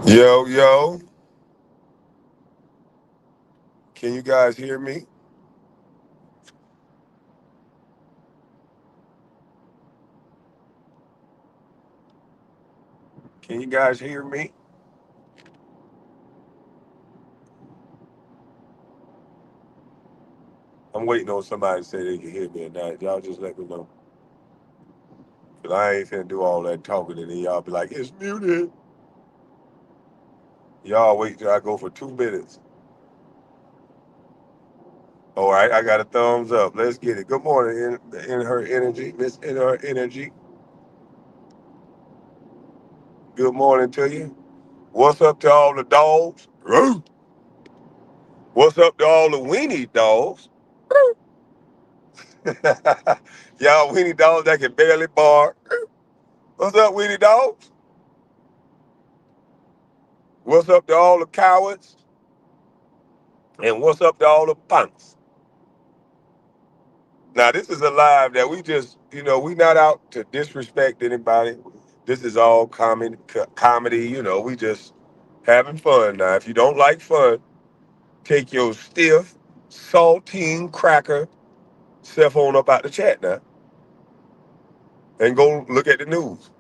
Yo, yo, can you guys hear me? Can you guys hear me? I'm waiting on somebody to say they can hear me or not. Y'all just let me know. Because I ain't finna do all that talking and then y'all be like, it's muted. Y'all wait till I go for 2 minutes. All right, I got a thumbs up. Let's get it. Good morning, in her energy. Miss in her energy. Good morning to you. What's up to all the dogs? Roo. What's up to all the weenie dogs? Y'all weenie dogs that can barely bark. What's up, weenie dogs? What's up to all the cowards? And what's up to all the punks? Now, this is a live that we just, we not out to disrespect anybody. This is all comedy, we just having fun. Now, if you don't like fun, take your stiff, saltine cracker self on up out the chat now and go look at the news.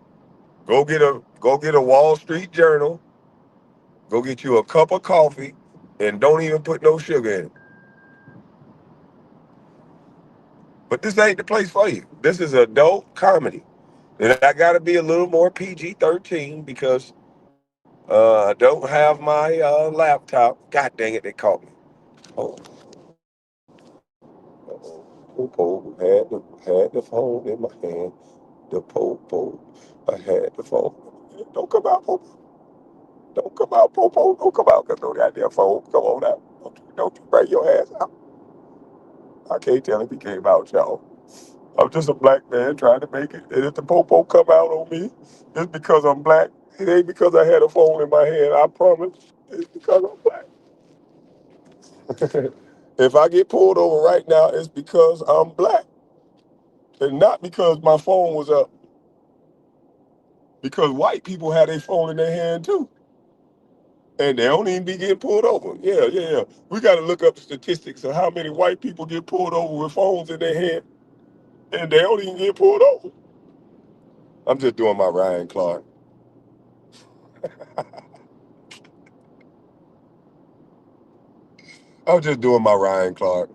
Go get a Wall Street Journal, go get you a cup of coffee, and don't even put no sugar in it. But this ain't the place for you. This is adult comedy. And I got to be a little more PG-13 because I don't have my laptop. God dang it, they caught me. Oh, Popo had the phone in my hand. The Popo, I had the phone. Don't come out, Popo. Don't come out, Popo. Don't come out because no goddamn phone. Come on out. Don't you bring your ass out. I can't tell if he came out, y'all. I'm just a black man trying to make it. And if the popo come out on me, it's because I'm black. It ain't because I had a phone in my hand. I promise. It's because I'm black. If I get pulled over right now, it's because I'm black. And not because my phone was up. Because white people have their phone in their hand too. And they don't even be getting pulled over. Yeah. We got to look up statistics of how many white people get pulled over with phones in their hand. And they don't even get pulled over. I'm just doing my Ryan Clark. I'm just doing my Ryan Clark.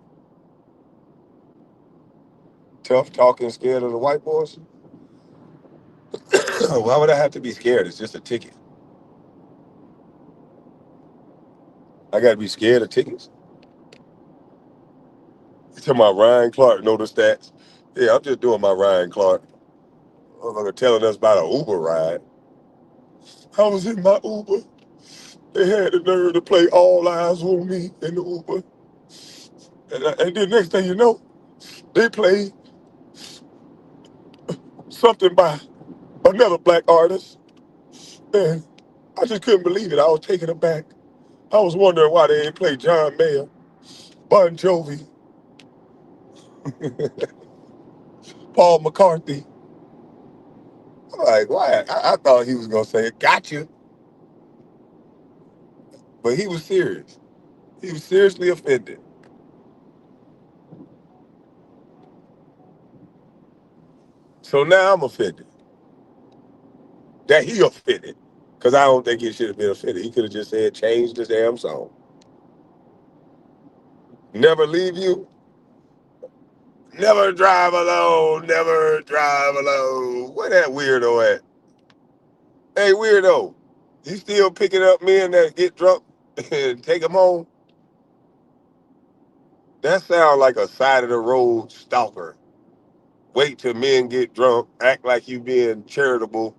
Tough talking, scared of the white boys. Why would I have to be scared? It's just a ticket. I got to be scared of tickets. You talking about Ryan Clark? Know the stats? Yeah, I'm just doing my Ryan Clark. Motherfucker telling us about an Uber ride. I was in my Uber. They had the nerve to play All Eyes on Me in the Uber. And then next thing you know, they played something by another black artist. And I just couldn't believe it. I was taken aback. I was wondering why they didn't play John Mayer, Bon Jovi, Paul McCartney. I'm like, why? I thought he was gonna say, "Got you," but he was serious. He was seriously offended. So now I'm offended that he offended, because I don't think he should have been offended. He could have just said, "Change the damn song." Never leave you. Never drive alone. Never drive alone. Where that weirdo at? Hey, weirdo. You still picking up men that get drunk and take them home? That sounds like a side of the road stalker. Wait till men get drunk, act like you being charitable.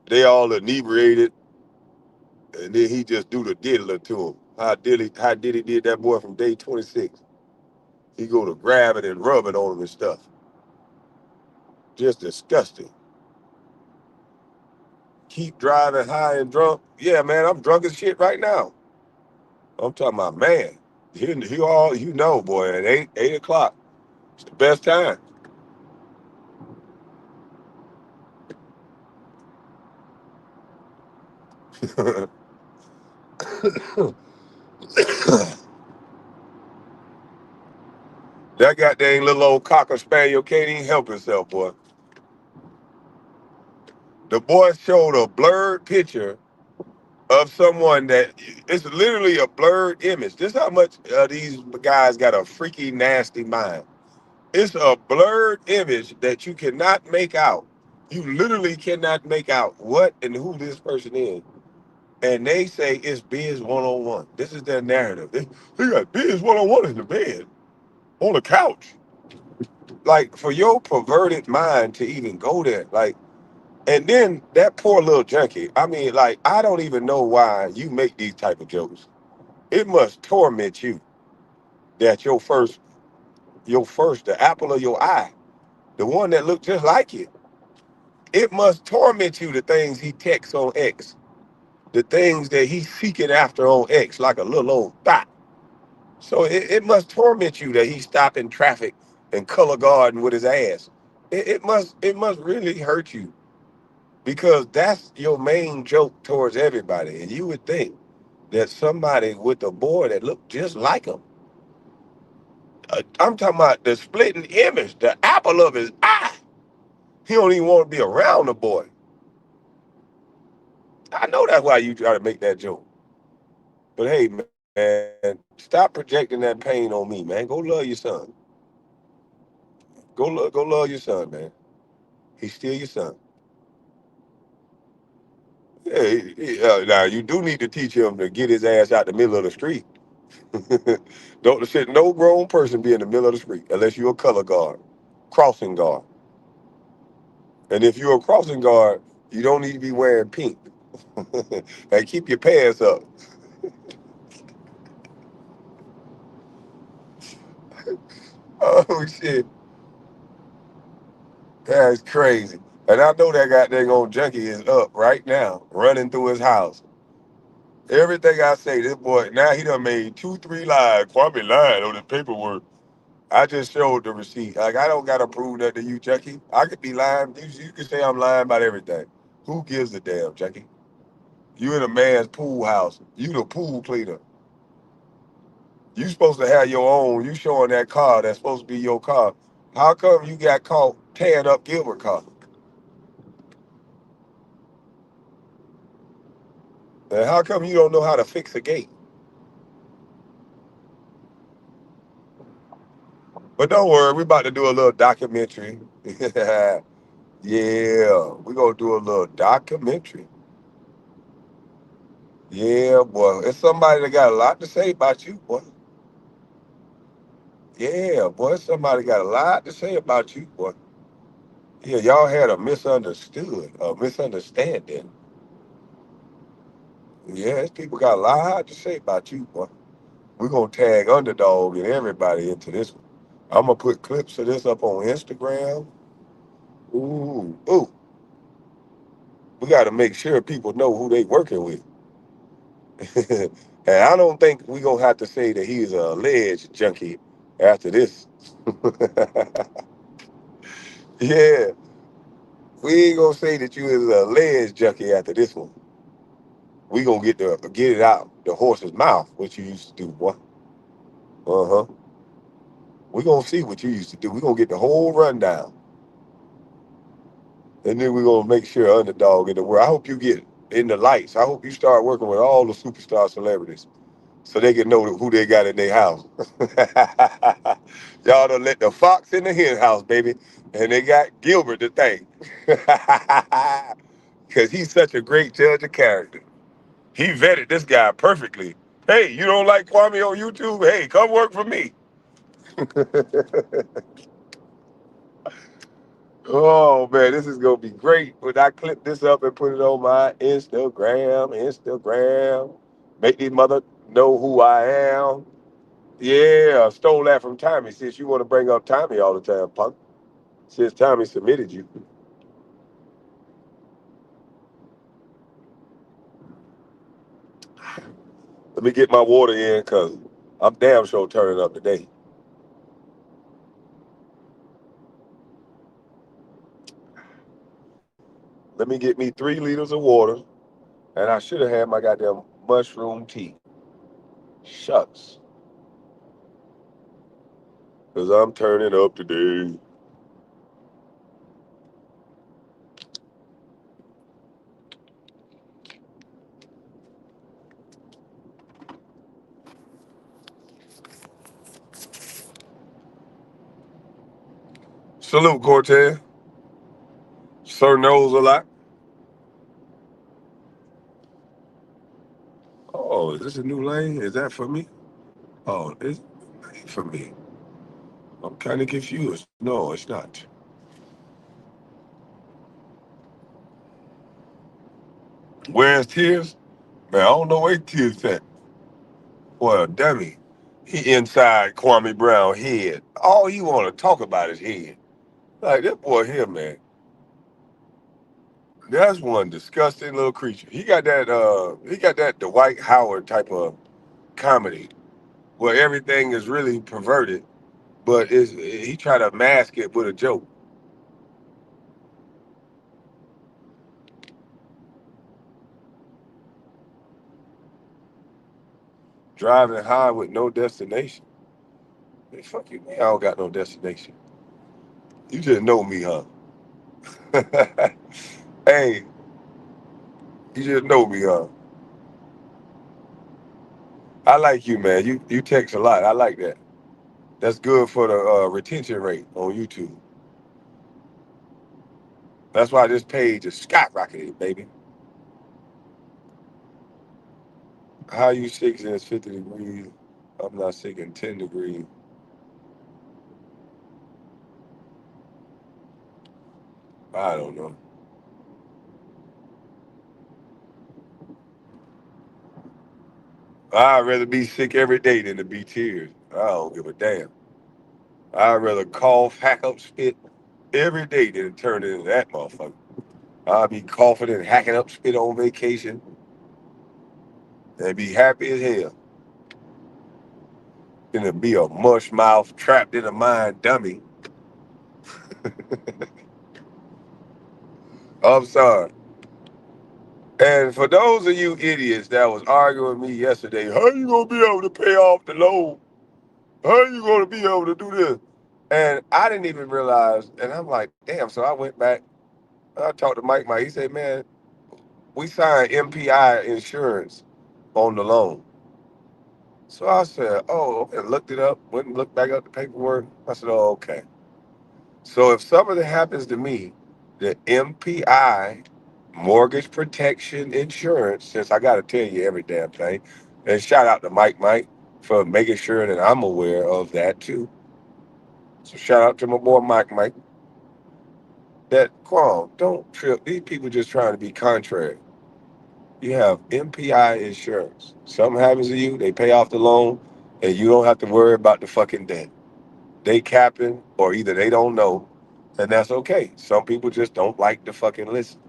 They all inebriated, and then he just do the diddler to them. How Diddy did that boy from day 26. He go to grab it and rub it on him and stuff. Just disgusting. Keep driving high and drunk. Yeah, man, I'm drunk as shit right now. I'm talking about, man. Boy, at 8 o'clock, it's the best time. That goddamn little old cocker spaniel can't even help himself, boy. The boy showed a blurred picture of someone that it's literally a blurred image. This how much these guys got a freaky nasty mind. It's a blurred image that you cannot make out. You literally cannot make out what and who this person is. And they say it's Biz 101. This is their narrative. They got Biz 101 in the bed, on the couch. Like, for your perverted mind to even go there, like, and then that poor little junkie. I mean, like, I don't even know why you make these type of jokes. It must torment you that the apple of your eye, the one that looked just like you, it must torment you the things he texts on X, the things that he's seeking after on X, like a little old thought. So it must torment you that he's stopping traffic and color guarding with his ass. It must really hurt you because that's your main joke towards everybody. And you would think that somebody with a boy that looked just like him, I'm talking about the splitting image, the apple of his eye. He don't even want to be around the boy. I know that's why you try to make that joke. But hey, man, stop projecting that pain on me, man. Go love your son. Go love your son, man. He's still your son. Now you do need to teach him to get his ass out the middle of the street. Don't sit no grown person be in the middle of the street unless you're a color guard, crossing guard. And if you're a crossing guard, you don't need to be wearing pink. And keep your pants up. Oh shit, that's crazy. And I know that goddamn old junkie is up right now, running through his house. Everything I say, this boy now he done made 2, 3 lies. Kwame lying on the paperwork. I just showed the receipt. Like I don't gotta prove that to you, Junkie. I could be lying. You can say I'm lying about everything. Who gives a damn, Junkie? You in a man's pool house. You the pool cleaner. You supposed to have your own. You showing that car that's supposed to be your car. How come you got caught tearing up Gilbert car? And how come you don't know how to fix a gate? But don't worry, we about to do a little documentary. Yeah, we gonna do a little documentary. Yeah, boy. It's somebody that got a lot to say about you, boy. Yeah, boy. Somebody got a lot to say about you, boy. Yeah, y'all had a misunderstanding. Yeah, these people got a lot to say about you, boy. We're gonna tag underdog and everybody into this one. I'm gonna put clips of this up on Instagram. Ooh. We gotta make sure people know who they working with. And I don't think we gonna have to say that he's a alleged junkie after this. Yeah, we ain't gonna say that you is a alleged junkie after this one. We gonna get it out the horse's mouth, what you used to do, boy. Uh-huh. We gonna see what you used to do. We gonna get the whole rundown. And then we gonna make sure underdog in the world. I hope you get in the lights. I hope you start working with all the superstar celebrities so they can know who they got in their house. Y'all done let the fox in the hen house, baby. And they got Gilbert to thank. Because he's such a great judge of character. He vetted this guy perfectly. Hey, you don't like Kwame on YouTube? Hey, come work for me. Oh man, this is gonna be great. When I clip this up and put it on my Instagram, make these mother know who I am. Yeah, I stole that from Tommy. Since you want to bring up Tommy all the time, punk. Since Tommy submitted you, let me get my water in because I'm damn sure turning up today. Let me get me 3 liters of water, and I should have had my goddamn mushroom tea. Shucks, because I'm turning up today. Salute, Cortez. Sir knows a lot. Oh, is this a new lane? Is that for me? Oh, it's for me. I'm kind of confused. No, it's not. Where's Tears? Man, I don't know where Tears at. Well, dummy. He inside Kwame Brown head. All he want to talk about is head. Like that boy here, man. That's one disgusting little creature. He got that Dwight Howard type of comedy where everything is really perverted, but he try to mask it with a joke. Driving high with no destination. Hey, fuck you, man. I don't got no destination. You just know me, huh? Hey, you just know me, huh? I like you, man. You text a lot. I like that. That's good for the retention rate on YouTube. That's why this page is skyrocketing, baby. How you 6 and it's 50 degrees? I'm not sick in 10 degrees. I don't know. I'd rather be sick every day than to be tears. I don't give a damn. I'd rather cough, hack up, spit every day than turn into that motherfucker. I'd be coughing and hacking up spit on vacation and be happy as hell than to be a mush mouth trapped in a mind dummy. I'm sorry. And for those of you idiots that was arguing with me yesterday, how you gonna be able to pay off the loan? How you gonna be able to do this? And I didn't even realize, and I'm like, damn. So I went back, I talked to Mike. He said, man, we signed MPI insurance on the loan. So I said, oh, okay, looked it up, went and looked back up the paperwork. I said, oh, okay. So if something happens to me, the MPI, mortgage protection insurance, since I got to tell you every damn thing, and shout out to Mike for making sure that I'm aware of that too. So shout out to my boy Mike. That Quam, don't trip. These people just trying to be contrary. You have MPI insurance. Something happens to you, they pay off the loan, and you don't have to worry about the fucking debt. They capping, or either they don't know, and that's okay. Some people just don't like to fucking listen.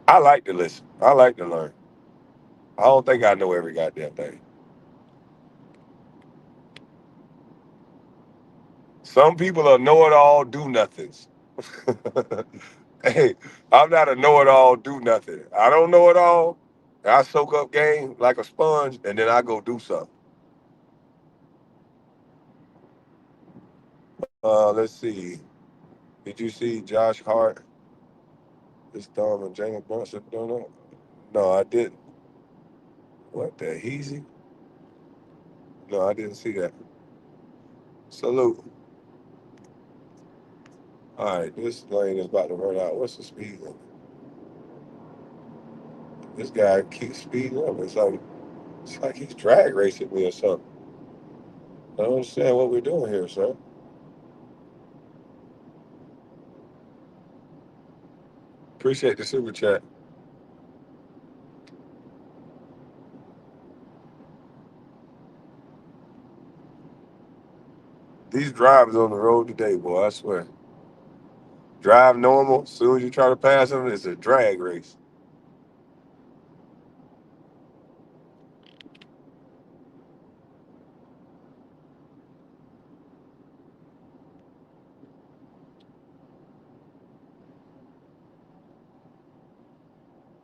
I like to listen. I like to learn. I don't think I know every goddamn thing. Some people are know-it-all, do-nothings. Hey, I'm not a know-it-all, do-nothing. I don't know it all. I soak up game like a sponge, and then I go do something. Let's see. Did you see Josh Hart, this Dom and Jalen Brunson doing it? No, I didn't. What the heezy? No, I didn't see that. Salute. All right, this lane is about to run out. What's the speed limit? This guy keeps speeding up. It's like he's drag racing me or something. I don't understand what we're doing here, sir. Appreciate the super chat. These drivers on the road today, boy, I swear. Drive normal. As soon as you try to pass them, it's a drag race.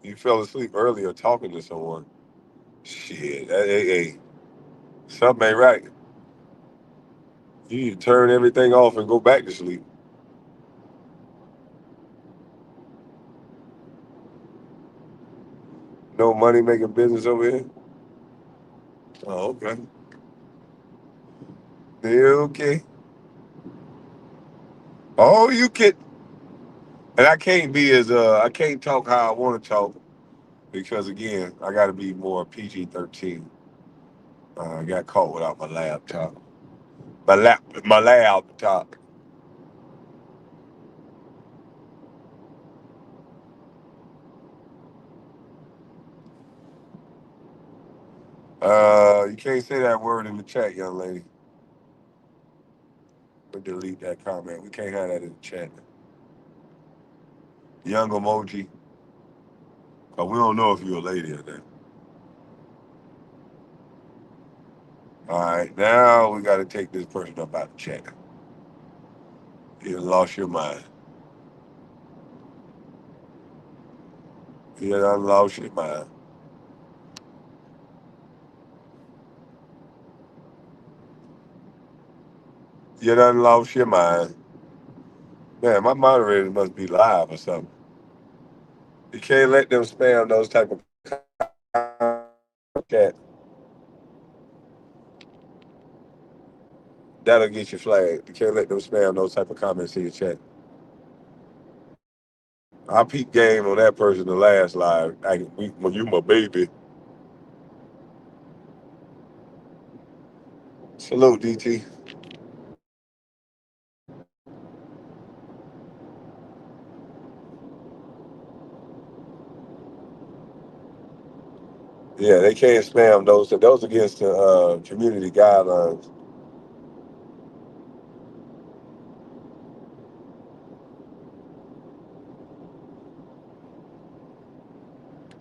You fell asleep earlier talking to someone. Shit. Hey, hey, hey. Something ain't right. You need to turn everything off and go back to sleep. No money making business over here. Oh, okay. Yeah, okay. Oh, you can. And I can't be as I can't talk how I want to talk because again, I got to be more PG-13. I got caught without my laptop. My laptop. You can't say that word in the chat, young lady. We delete that comment. We can't have that in the chat. Young emoji. We don't know if you're a lady or not. All right, now we got to take this person up out the chat. You done lost your mind. You done lost your mind. You done lost your mind. Man, my moderator must be live or something. You can't let them spam those type of chat. That'll get you flagged. You can't let them spam those type of comments in your chat. I peep game on that person the last live. When you my baby. Salute, DT. Yeah, they can't spam those. Those against the community guidelines.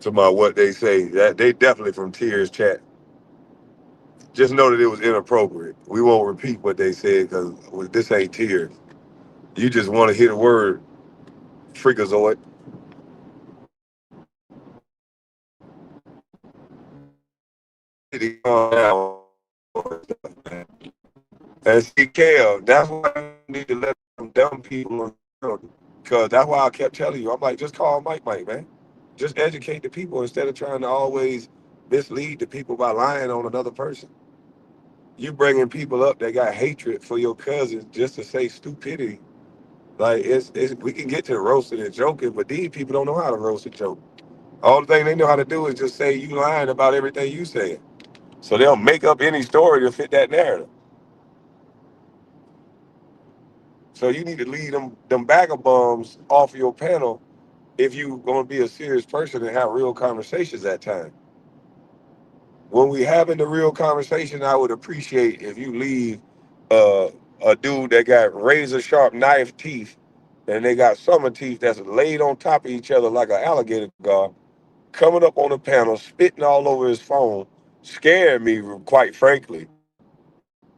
To my what they say. That they definitely from Tears chat. Just know that it was inappropriate. We won't repeat what they said because this ain't Tears. You just want to hear the word freakazoid. And see, Kale, that's why you need to let them dumb people know. Because that's why I kept telling you. I'm like, just call Mike, man. Just educate the people instead of trying to always mislead the people by lying on another person. You bringing people up that got hatred for your cousins just to say stupidity. Like it's we can get to the roasting and joking, but these people don't know how to roast and joke. All the thing they know how to do is just say you lying about everything you said. So they'll make up any story to fit that narrative. So you need to leave them vagabonds off your panel if you gonna be a serious person and have real conversations at time. When we having the real conversation, I would appreciate if you leave uh, a dude that got razor sharp knife teeth and they got summer teeth that's laid on top of each other like an alligator guard, coming up on the panel, spitting all over his phone, scared me, quite frankly.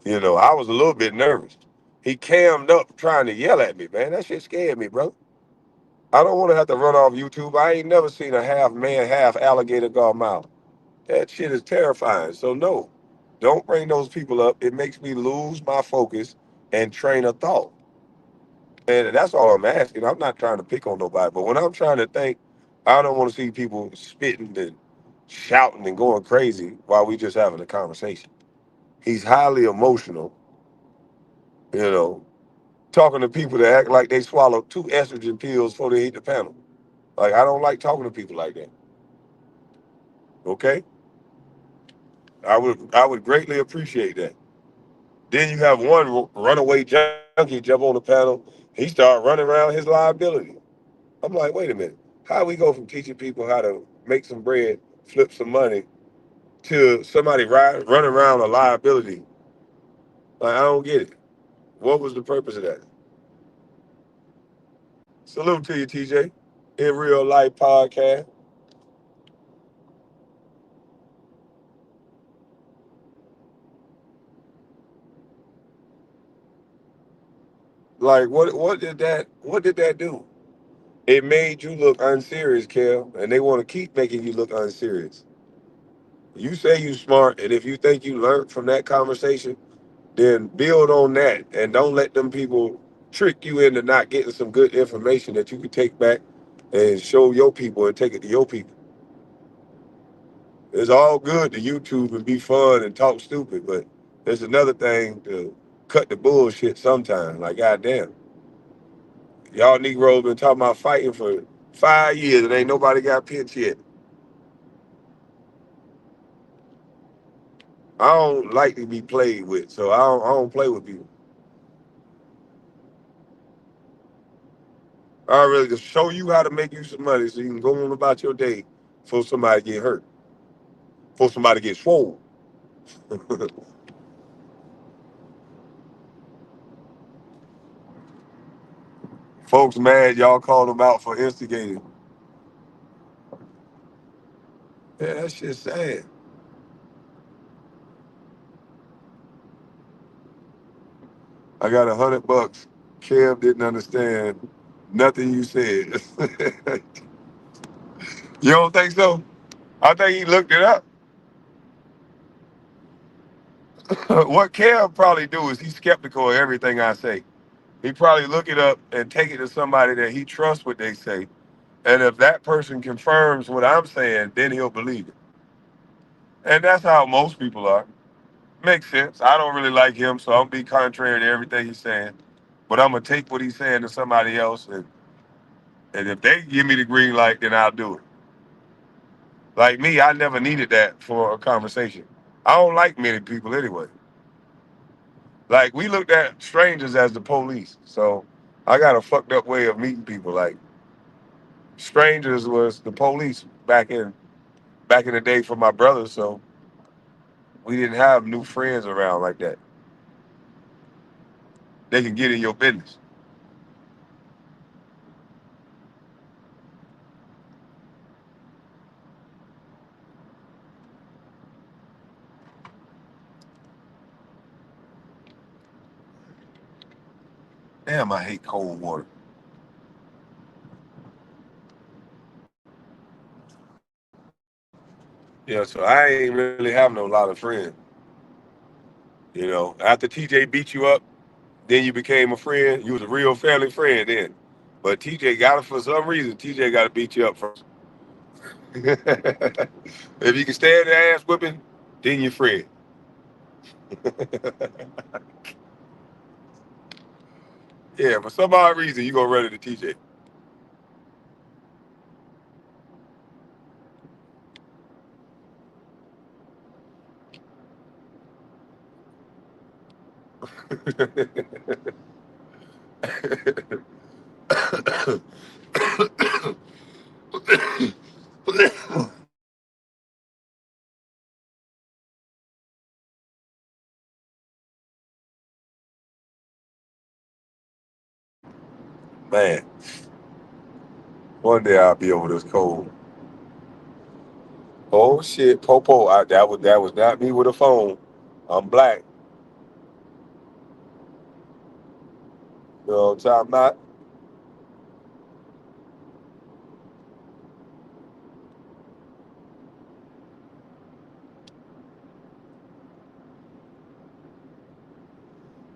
I was a little bit nervous. He cammed up trying to yell at me, man. That shit scared me, bro. I don't want to have to run off YouTube. I ain't never seen a half man, half alligator guard mouth. That shit is terrifying. So no, don't bring those people up. It makes me lose my focus and train of thought. And that's all I'm asking. I'm not trying to pick on nobody, but when I'm trying to think, I don't want to see people spitting and shouting and going crazy while we just having a conversation. He's highly emotional, you know, talking to people that act like they swallowed 2 estrogen pills before they hit the panel. Like I don't like talking to people like that. Okay, I would greatly appreciate that. Then you have one runaway junkie jump on the panel. He start running around his liability. I'm like, wait a minute. How we go from teaching people how to make some bread, flip some money, to somebody running around a liability? Like, I don't get it. What was the purpose of that? Salute to you, TJ. In real life podcast. Like, what did that do? It made you look unserious, Kel, and they want to keep making you look unserious. You say you smart, and if you think you learned from that conversation, then build on that, and don't let them people trick you into not getting some good information that you can take back and show your people and take it to your people. It's all good to YouTube and be fun and talk stupid, but there's another thing to cut the bullshit sometimes. Like, goddamn, y'all Negroes been talking about fighting for 5 years and ain't nobody got pinched yet. I don't like to be played with, so I don't play with people. I really just show you how to make you some money so you can go on about your day before somebody get hurt, before somebody get swole. Folks mad y'all called them out for instigating. Yeah, that shit's sad. I got $100. Kev didn't understand nothing you said. You don't think so? I think he looked it up. What Kev probably do is he's skeptical of everything I say. He probably look it up and take it to somebody that he trusts what they say. And if that person confirms what I'm saying, then he'll believe it. And that's how most people are. Makes sense. I don't really like him, so I'll be contrary to everything he's saying. But I'm gonna take what he's saying to somebody else, and if they give me the green light, then I'll do it. Like me, I never needed that for a conversation. I don't like many people anyway. Like we looked at strangers as the police, so I got a fucked up way of meeting people. Like strangers was the police back in the day for my brothers, so we didn't have new friends around like that. They can get in your business. Damn, I hate cold water. Yeah, so I ain't really have no lot of friends. After TJ beat you up, then you became a friend. You was a real family friend then. But TJ got it for some reason. TJ got to beat you up first. If you can stand the ass whipping, then you're friend. Yeah, for some odd reason, you gonna run into TJ. Man, one day I'll be over this cold. Oh shit, Popo, that was not me with a phone. I'm black. You know what I'm talking about?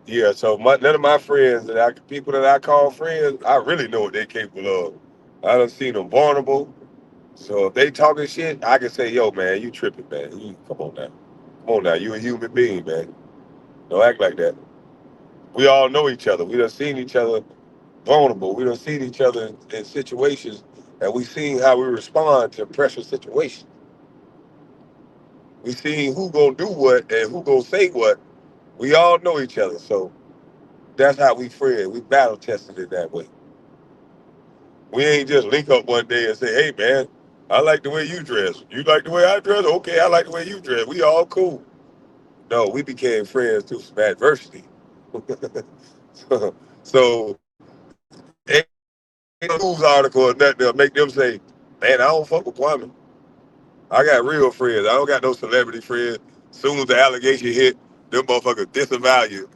Yeah, so none of my friends people that I call friends, I really know what they're capable of. I done seen them vulnerable. So if they talking shit, I can say, yo, man, you tripping, man. Come on now. Come on now. You a human being, man. Don't act like that. We all know each other. We done seen each other vulnerable. We done seen each other in situations and we seen how we respond to pressure situations. We seen who gonna do what and who gonna say what. We all know each other. So that's how we friends. We battle tested it that way. We ain't just link up one day and say, hey man, I like the way you dress. You like the way I dress? Okay, I like the way you dress. We all cool. No, we became friends through some adversity. so ain't no news article or nothing to make them say, man, I don't fuck with Kwame. I got real friends. I don't got no celebrity friends. Soon as the allegation hit, them motherfuckers disavow you.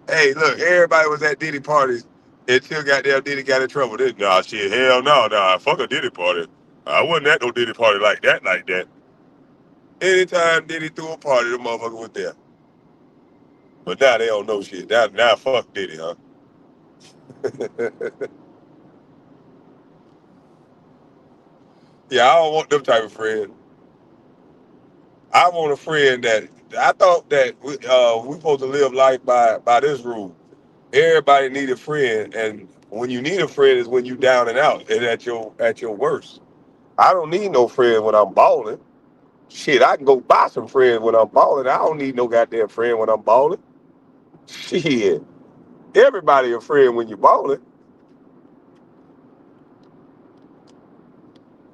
Hey, look, everybody was at Diddy parties until goddamn Diddy got in trouble. Nah, shit, hell no, nah, fuck a Diddy party. I wasn't at no Diddy party like that, like that. Anytime Diddy threw a party, the motherfucker was there. But now they don't know shit. Now fuck Diddy, huh? Yeah, I don't want them type of friends. I want a friend that I thought that we supposed to live life by this rule. Everybody need a friend, and when you need a friend is when you down and out and at your worst. I don't need no friend when I'm balling. Shit, I can go buy some friends when I'm balling. I don't need no goddamn friend when I'm balling. Shit, everybody a friend when you balling.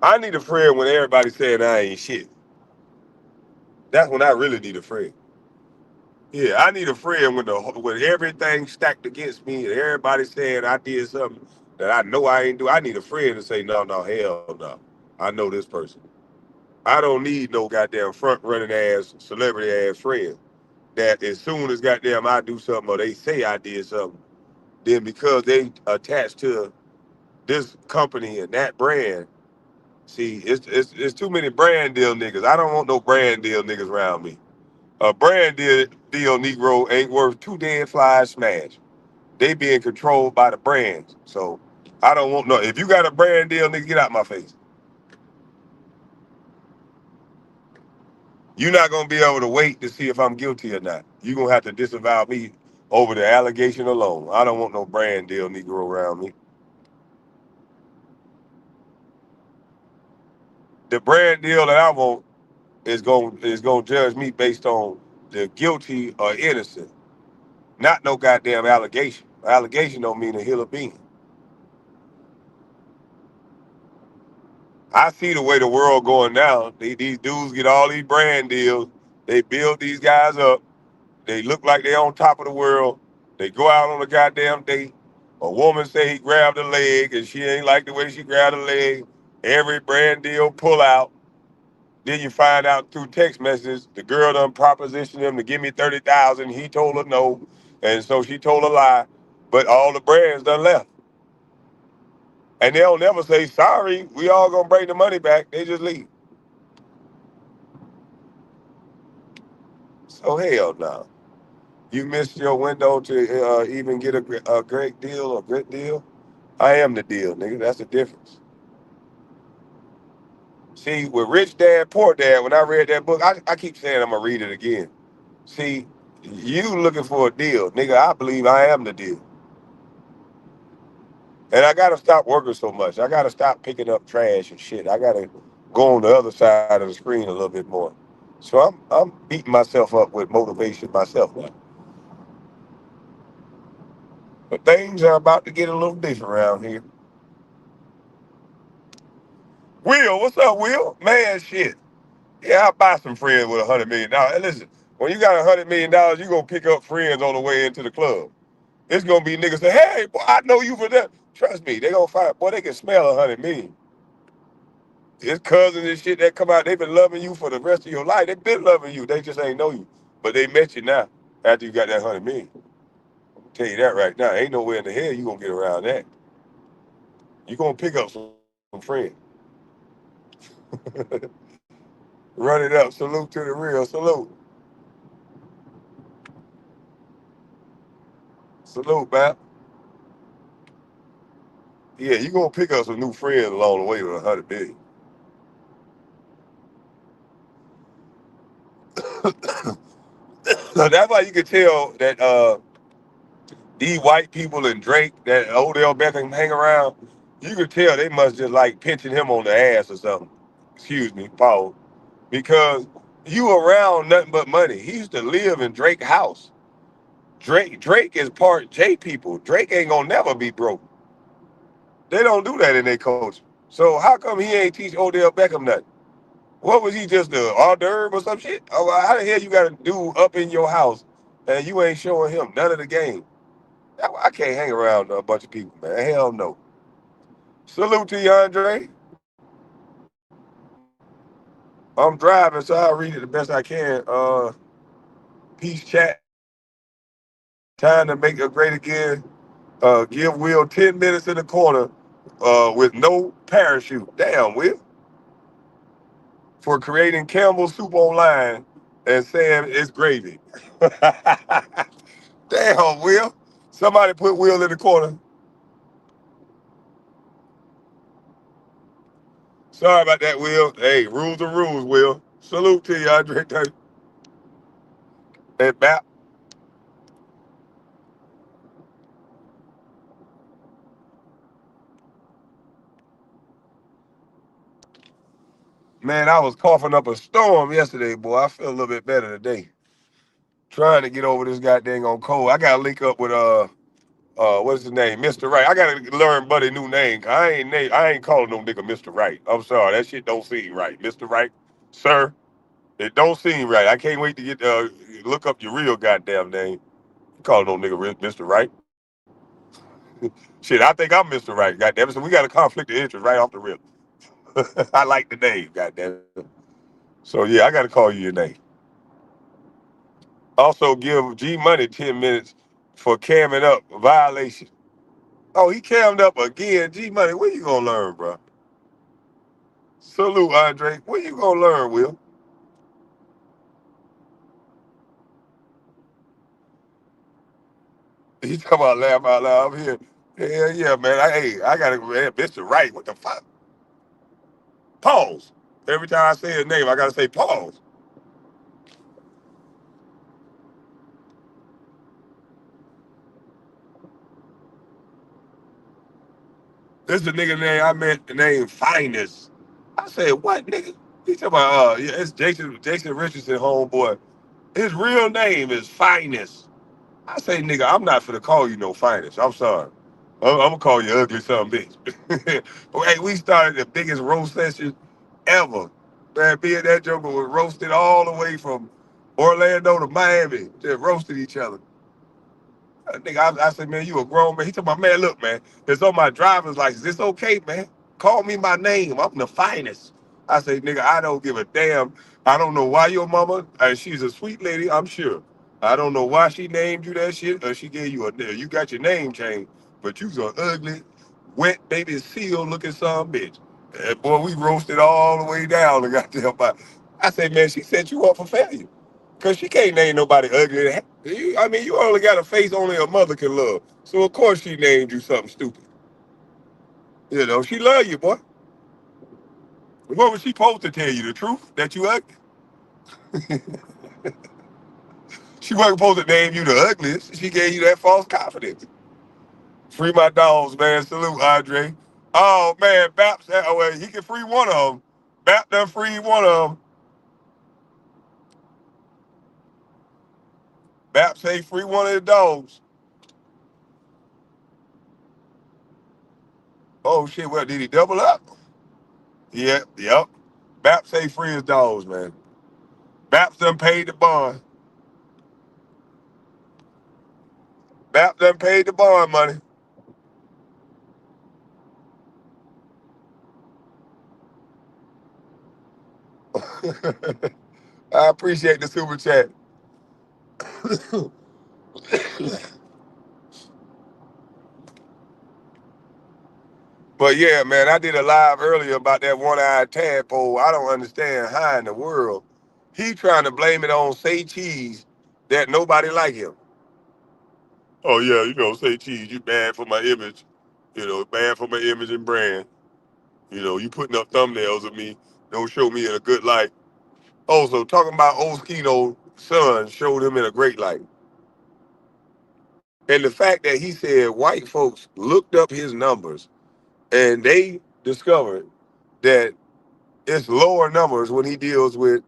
I need a friend when everybody saying I ain't shit. That's when I really need a friend. Yeah, I need a friend when everything stacked against me and everybody saying I did something that I know I ain't do. I need a friend to say no, no, hell no. I know this person. I don't need no goddamn front running ass celebrity ass friend that as soon as goddamn I do something or they say I did something, then because they attached to this company and that brand, see, it's too many brand deal niggas. I don't want no brand deal niggas around me. A brand deal Negro ain't worth two damn flies smash. They being controlled by the brands. So I don't want no. If you got a brand deal, nigga, get out my face. You're not gonna be able to wait to see if I'm guilty or not. You're gonna have to disavow me over the allegation alone. I don't want no brand deal Negro around me. The brand deal that I want is gonna judge me based on the guilty or innocent, not no goddamn allegation. Allegation don't mean a hill of beans. I see the way the world going now. These dudes get all these brand deals. They build these guys up. They look like they on top of the world. They go out on a goddamn date. A woman say he grabbed her leg and she ain't like the way she grabbed her leg. Every brand deal pull out. Then you find out through text messages the girl done propositioned him to give me 30,000. He told her no, and so she told a lie. But all the brands done left, and they'll never say sorry. We all gonna bring the money back. They just leave. So hell no. You missed your window to even get a great deal, a good deal. I am the deal, nigga. That's the difference. See, with Rich Dad, Poor Dad, when I read that book, I keep saying I'm gonna read it again. See, you looking for a deal, nigga. I believe I am the deal. And I gotta stop working so much. I gotta stop picking up trash and shit. I gotta go on the other side of the screen a little bit more. So I'm beating myself up with motivation myself now. But things are about to get a little different around here. Will, what's up, Will? Man, shit. Yeah, I'll buy some friends with $100 million. And listen, when you got $100 million, you gonna pick up friends on the way into the club. It's gonna be niggas say, hey, boy, I know you for that. Trust me, they gonna find, boy, they can smell 100 million. His cousins and shit that come out, they been loving you for the rest of your life. They been loving you. They just ain't know you. But they met you now after you got that 100 million. I'll tell you that right now. Ain't nowhere in the hell you gonna get around that. You gonna pick up some friends. Run it up. Salute to the real. Salute. Salute, man. Yeah, you gonna pick up some new friends along the way with 100 million. So that's why you can tell that these white people and Drake that Odell Beckham hang around, you could tell they must just like pinching him on the ass or something. Excuse me, Paul. Because you around nothing but money. He used to live in Drake house. Drake is part J people. Drake ain't gonna never be broke. They don't do that in their culture. So how come he ain't teach Odell Beckham nothing? What was he just a hors d'oeuvre or some shit? Oh, well, how the hell you got a dude up in your house and you ain't showing him none of the game? I can't hang around a bunch of people, man. Hell no. Salute to you, Andre. I'm driving, so I'll read it the best I can. Peace chat. Time to make it great again. Give Will 10 minutes in the corner with no parachute. Damn, Will. for creating Campbell soup online and saying it's gravy. Damn, Will. Somebody put Will in the corner. Sorry about that, Will. Hey, rules are rules, Will. Salute to you, Andre. And Bap. Man, I was coughing up a storm yesterday, boy. I feel a little bit better today. Trying to get over this goddamn on cold. I gotta link up with what's his name, Mr. Right. I gotta learn Buddy new name. 'Cause I ain't calling no nigga Mr. Right. I'm sorry, that shit don't seem right, Mr. Right, sir. It don't seem right. I can't wait to get look up your real goddamn name. You call no nigga Mr. Right. Shit, I think I'm Mr. Right. Goddamn it. So we got a conflict of interest right off the rip. I like the name. Goddamn it. So yeah, I gotta call you your name. Also give G Money 10 minutes for camming up violation. Oh, he cammed up again. G Money, when you gonna learn, bro? Salute, Andre. When you gonna learn, Will? He talking about laugh out loud. I'm here. Hell yeah, man. I gotta man, Mr. Right. What the fuck? Pause. Every time I say his name, I gotta say pause. This is the nigga name I meant the name Finest. I said, what nigga? He talking about yeah, it's Jason Richardson, homeboy. His real name is Finest. I say, nigga, I'm not finna call you no Finest. I'm sorry. I'm gonna call you ugly son bitch. Hey, we started the biggest roast session ever. Man, me and that joker was roasted all the way from Orlando to Miami. Just roasted each other. Nigga, I said, man, you a grown man. He told my man, look, man, it's on my driver's license. It's okay, man. Call me my name. I'm the finest. I say, nigga, I don't give a damn. I don't know why your mama, she's a sweet lady, I'm sure. I don't know why she named you that shit, or she gave you you got your name changed, but you's an ugly, wet baby seal looking son bitch. And boy, we roasted all the way down and got there. I say, man, she set you up for failure. Cause she can't name nobody ugly. I mean, you only got a face only a mother can love. So of course she named you something stupid. You know, she love you, boy. What was she supposed to tell you? The truth that you ugly? She wasn't supposed to name you the ugliest. She gave you that false confidence. Free my dogs, man. Salute, Andre. Oh man, Bap said, oh well, he can free one of them. Bap done free one of them. Bap say free one of the dogs. Oh shit, well, did he double up? Yeah, yep. Bap say free his dogs, man. Bap done paid the bond. Bap done paid the bond money. I appreciate the super chat. But yeah, man, I did a live earlier about that one-eyed tadpole. I don't understand how in the world he trying to blame it on Say Cheese that nobody like him. Oh yeah, Say Cheese, you bad for my image. Bad for my image and brand. You putting up thumbnails of me, don't show me in a good light. Also, talking about Oskino's son showed him in a great light. And the fact that he said white folks looked up his numbers and they discovered that it's lower numbers when he deals with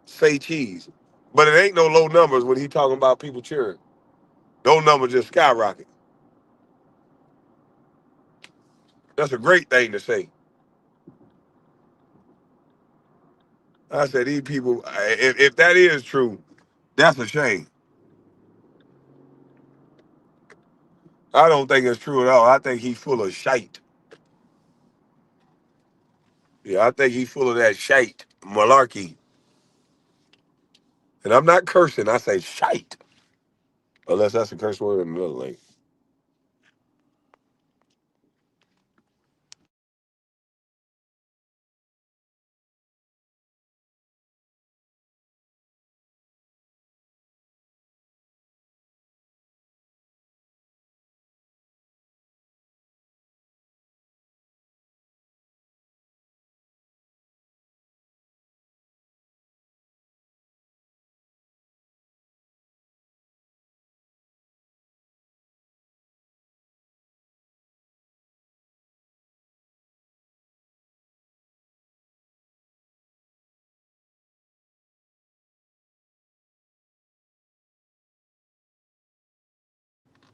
say cheese. But it ain't no low numbers when he talking about people cheering. Those numbers just skyrocket. That's a great thing to say. I said these people, if that is true, that's a shame. I don't think it's true at all. I think he's full of shite. Yeah, I think he's full of that shite, malarkey. And I'm not cursing. I say shite. Unless that's a curse word in another language.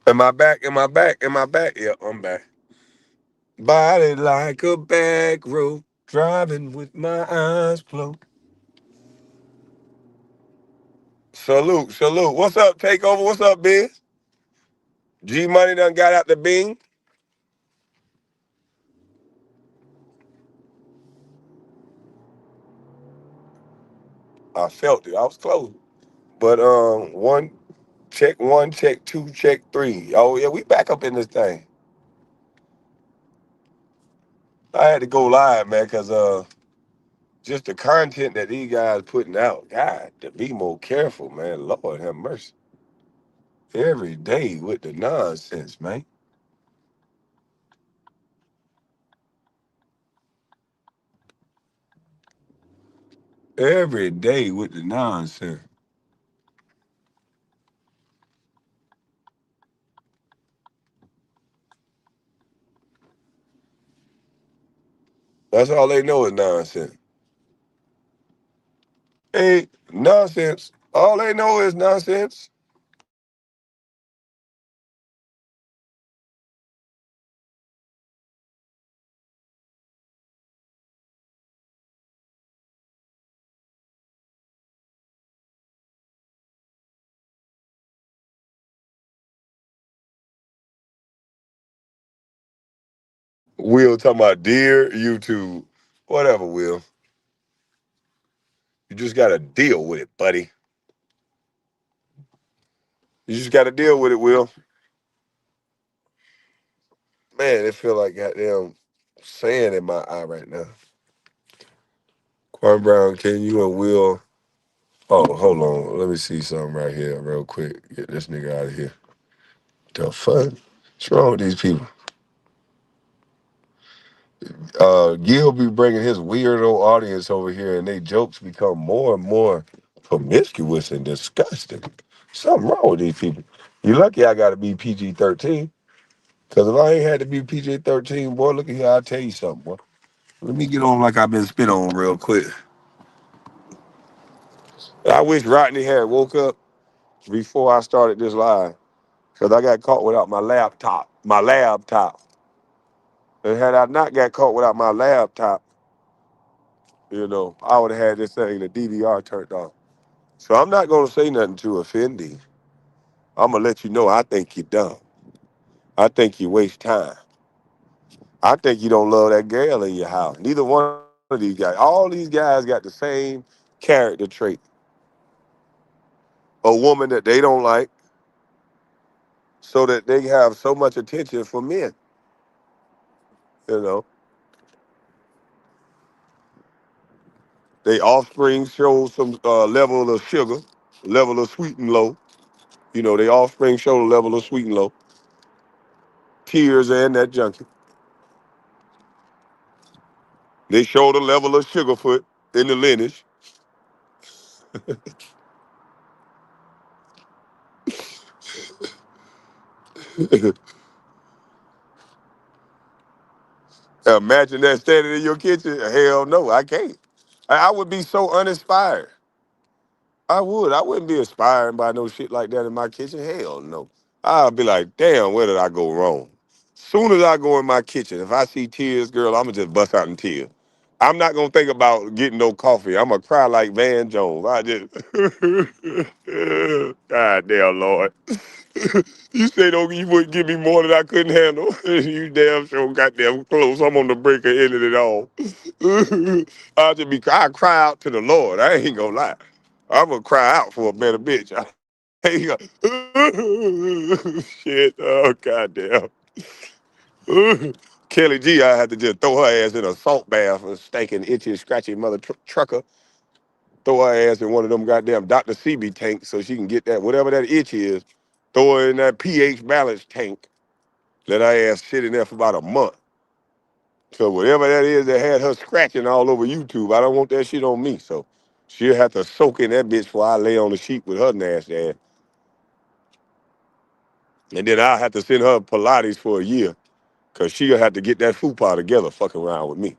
Am I back? Am I back? Am I back? Yeah, I'm back. Body like a back road, driving with my eyes closed. Salute, salute. What's up, Takeover? What's up, Biz? G Money done got out the bing. I felt it. I was close. But one, check two, check three. Oh yeah, we back up in this thing. I had to go live, man, cause just the content that these guys putting out. God, to be more careful, man. Lord have mercy. Every day with the nonsense, man. Every day with the nonsense. That's all they know is nonsense. Hey, nonsense. All they know is nonsense. Will talking about dear YouTube. Whatever, Will. You just gotta deal with it, buddy. You just gotta deal with it, Will. Man, it feel like goddamn sand in my eye right now. Quan Brown, can you and Will? Oh, hold on. Let me see something right here, real quick. Get this nigga out of here. The fuck? What's wrong with these people? Gil be bringing his weirdo audience over here, and they jokes become more and more promiscuous and disgusting. Something wrong with these people. You lucky I got to be PG-13, because if I ain't had to be PG-13, boy, look at here. I'll tell you something, boy. Let me get on like I've been spit on real quick. I wish Rodney had woke up before I started this live, because I got caught without my laptop. My laptop. And had I not got caught without my laptop, I would have had this thing, the DVR turned off. So I'm not gonna say nothing to offend you. I'm gonna let you know I think you're dumb. I think you waste time. I think you don't love that girl in your house. Neither one of these guys. All these guys got the same character trait. A woman that they don't like, so that they have so much attention for men. You know, they offspring show some level of sugar, level of sweet and low. They offspring show the level of sweet and low. Tears and that junkie. They show the level of sugarfoot in the lineage. Imagine that standing in your kitchen. Hell no, I can't. I would be so uninspired. I would. I wouldn't be inspired by no shit like that in my kitchen. Hell no. I'd be like, damn, where did I go wrong? Soon as I go in my kitchen, if I see tears, girl, I'ma just bust out in tears. I'm not gonna think about getting no coffee. I'm gonna cry like Van Jones. I just, God damn Lord. You say don't you wouldn't give me more than I couldn't handle. You damn sure goddamn close. I'm on the breaker end of it all. I cry out to the Lord. I ain't gonna lie. I'm gonna cry out for a better bitch. I ain't gonna, shit. Oh goddamn. Kelly G, I had to just throw her ass in a salt bath, a stinking, itchy, scratchy mother trucker. Throw her ass in one of them goddamn Dr. CB tanks so she can get that, whatever that itch is. Throw her in that pH balance tank. Let her ass sit in there for about a month. So whatever that is that had her scratching all over YouTube, I don't want that shit on me. So she'll have to soak in that bitch before I lay on the sheet with her nasty ass. And then I'll have to send her Pilates for a year. Cause she'll have to get that fupa together fucking around with me.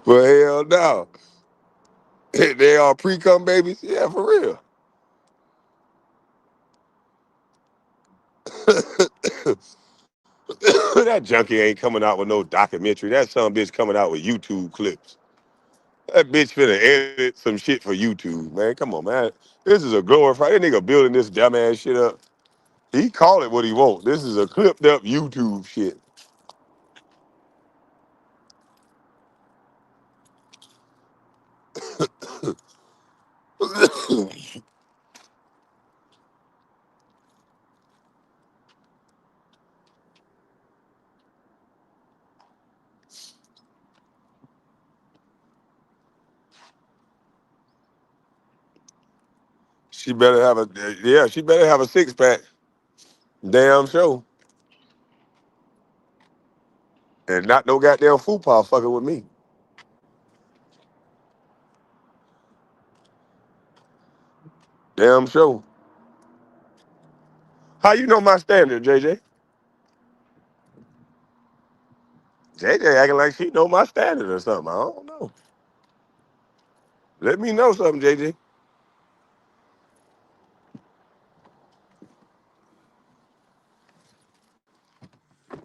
Well, hell no. They are pre-cum babies? Yeah, for real. That junkie ain't coming out with no documentary. That some bitch coming out with YouTube clips. That bitch finna edit some shit for YouTube, man. Come on, man. This is a glorified. That nigga building this dumbass shit up. He call it what he want. This is a clipped up YouTube shit. She better have a yeah. She better have a 6-pack. Damn show, and not no goddamn football fucking with me. Damn show. How you know my standard, JJ? JJ acting like she know my standard or something. I don't know. Let me know something, JJ.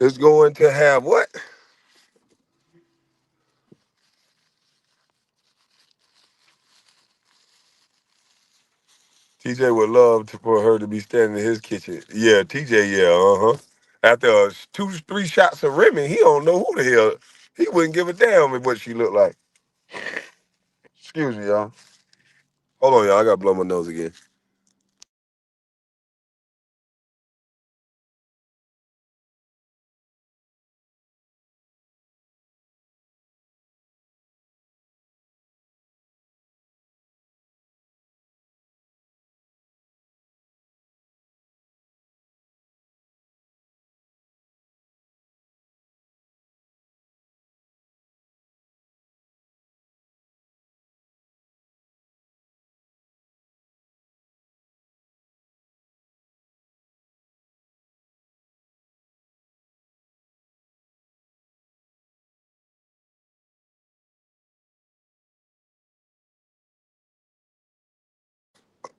It's going to have what? TJ would love for her to be standing in his kitchen. Yeah, TJ, yeah, uh-huh. After 2, 3 shots of Remy, he don't know who the hell. He wouldn't give a damn what she looked like. Excuse me, y'all. Hold on, y'all. I got to blow my nose again.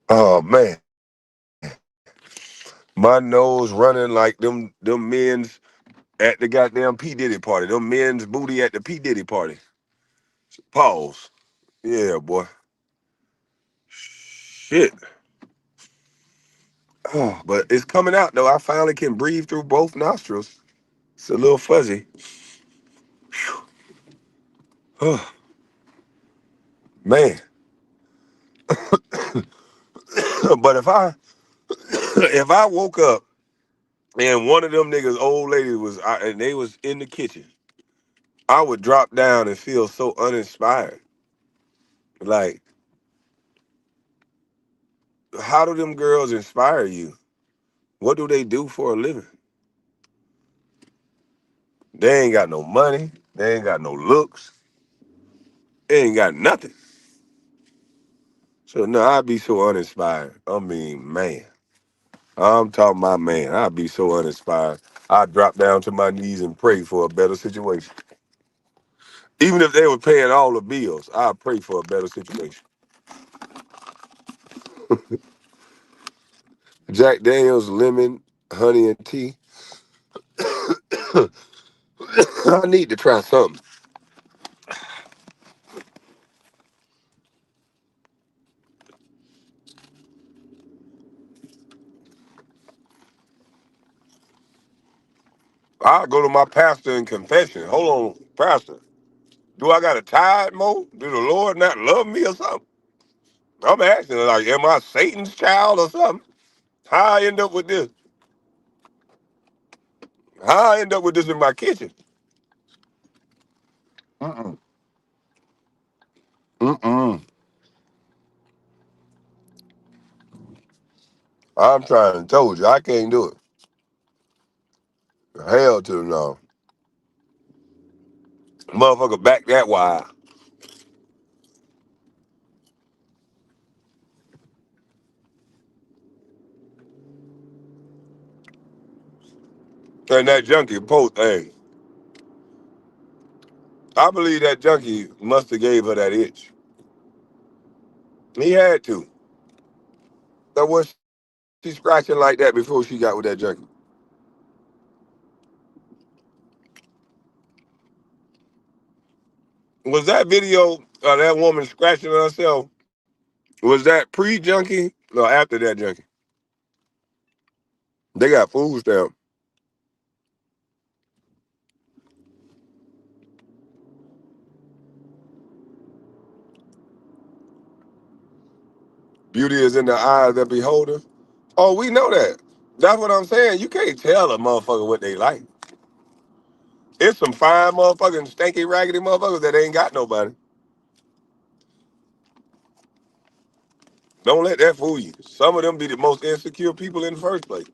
Oh, man. My nose running like them men's at the goddamn P. Diddy party. Them men's booty at the P. Diddy party. Pause. Yeah, boy. Shit. Oh, but it's coming out, though. I finally can breathe through both nostrils. It's a little fuzzy. Oh, man. But if I woke up and one of them niggas old ladies was and they was in the kitchen, I would drop down and feel so uninspired. Like, how do them girls inspire you? What do they do for a living? They ain't got no money. They ain't got no looks. They ain't got nothing. So no, I'd be so uninspired. I mean, man. I'm talking about man. I'd be so uninspired. I'd drop down to my knees and pray for a better situation. Even if they were paying all the bills, I'd pray for a better situation. Jack Daniels, lemon, honey, and tea. I need to try something. I'll go to my pastor in confession. Hold on, pastor. Do I got a tithe more? Do the Lord not love me or something? I'm asking, like, am I Satan's child or something? How I end up with this? How I end up with this in my kitchen? Mm-mm. Mm-mm. I'm trying to told you, I can't do it. Hell to the no. Motherfucker back that wide. And that junkie post, hey, I believe that junkie must have gave her that itch. He had to. That was she scratching like that before she got with that junkie. Was that video of that woman scratching herself? Was that pre junkie or after that junkie? They got food stamp. Beauty is in the eye of the beholder. Oh, we know that. That's what I'm saying. You can't tell a motherfucker what they like. It's some fine motherfucking stanky raggedy motherfuckers that ain't got nobody. Don't let that fool you. Some of them be the most insecure people in the first place.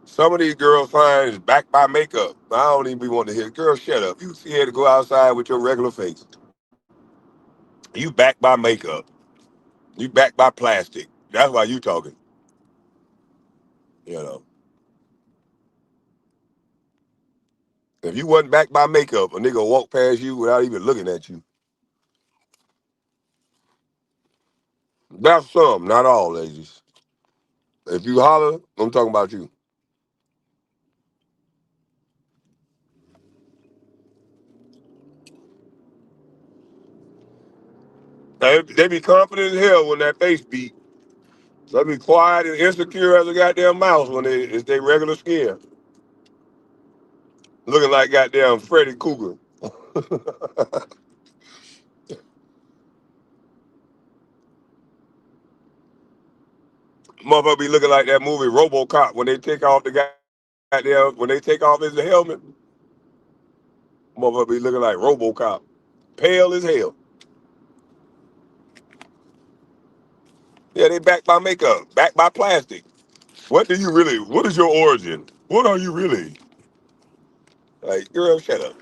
Some of these girls find is backed by makeup. I don't even be wanting to hear. Girl, shut up. You scared to go outside with your regular face. You backed by makeup. You backed by plastic. That's why you talking. You know. If you wasn't backed by makeup, a nigga will walk past you without even looking at you. That's some, not all, ladies. If you holler, I'm talking about you. They be confident as hell when that face beat. So they be quiet and insecure as a goddamn mouse when it's their regular skin. Looking like goddamn Freddy Cougar. Motherfucker be looking like that movie RoboCop when they take off the goddamn when they take off his helmet. Motherfucker be looking like RoboCop, pale as hell. Yeah, they backed by makeup, backed by plastic. What do you really? What is your origin? What are you really? Like, girl, shut up.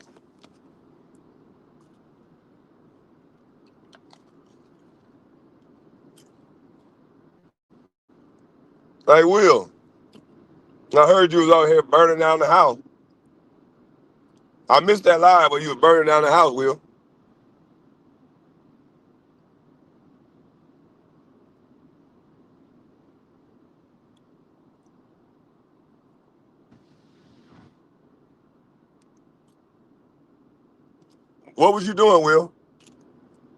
Like, Will, I heard you was out here burning down the house. I missed that live where you was burning down the house, Will. What was you doing, Will?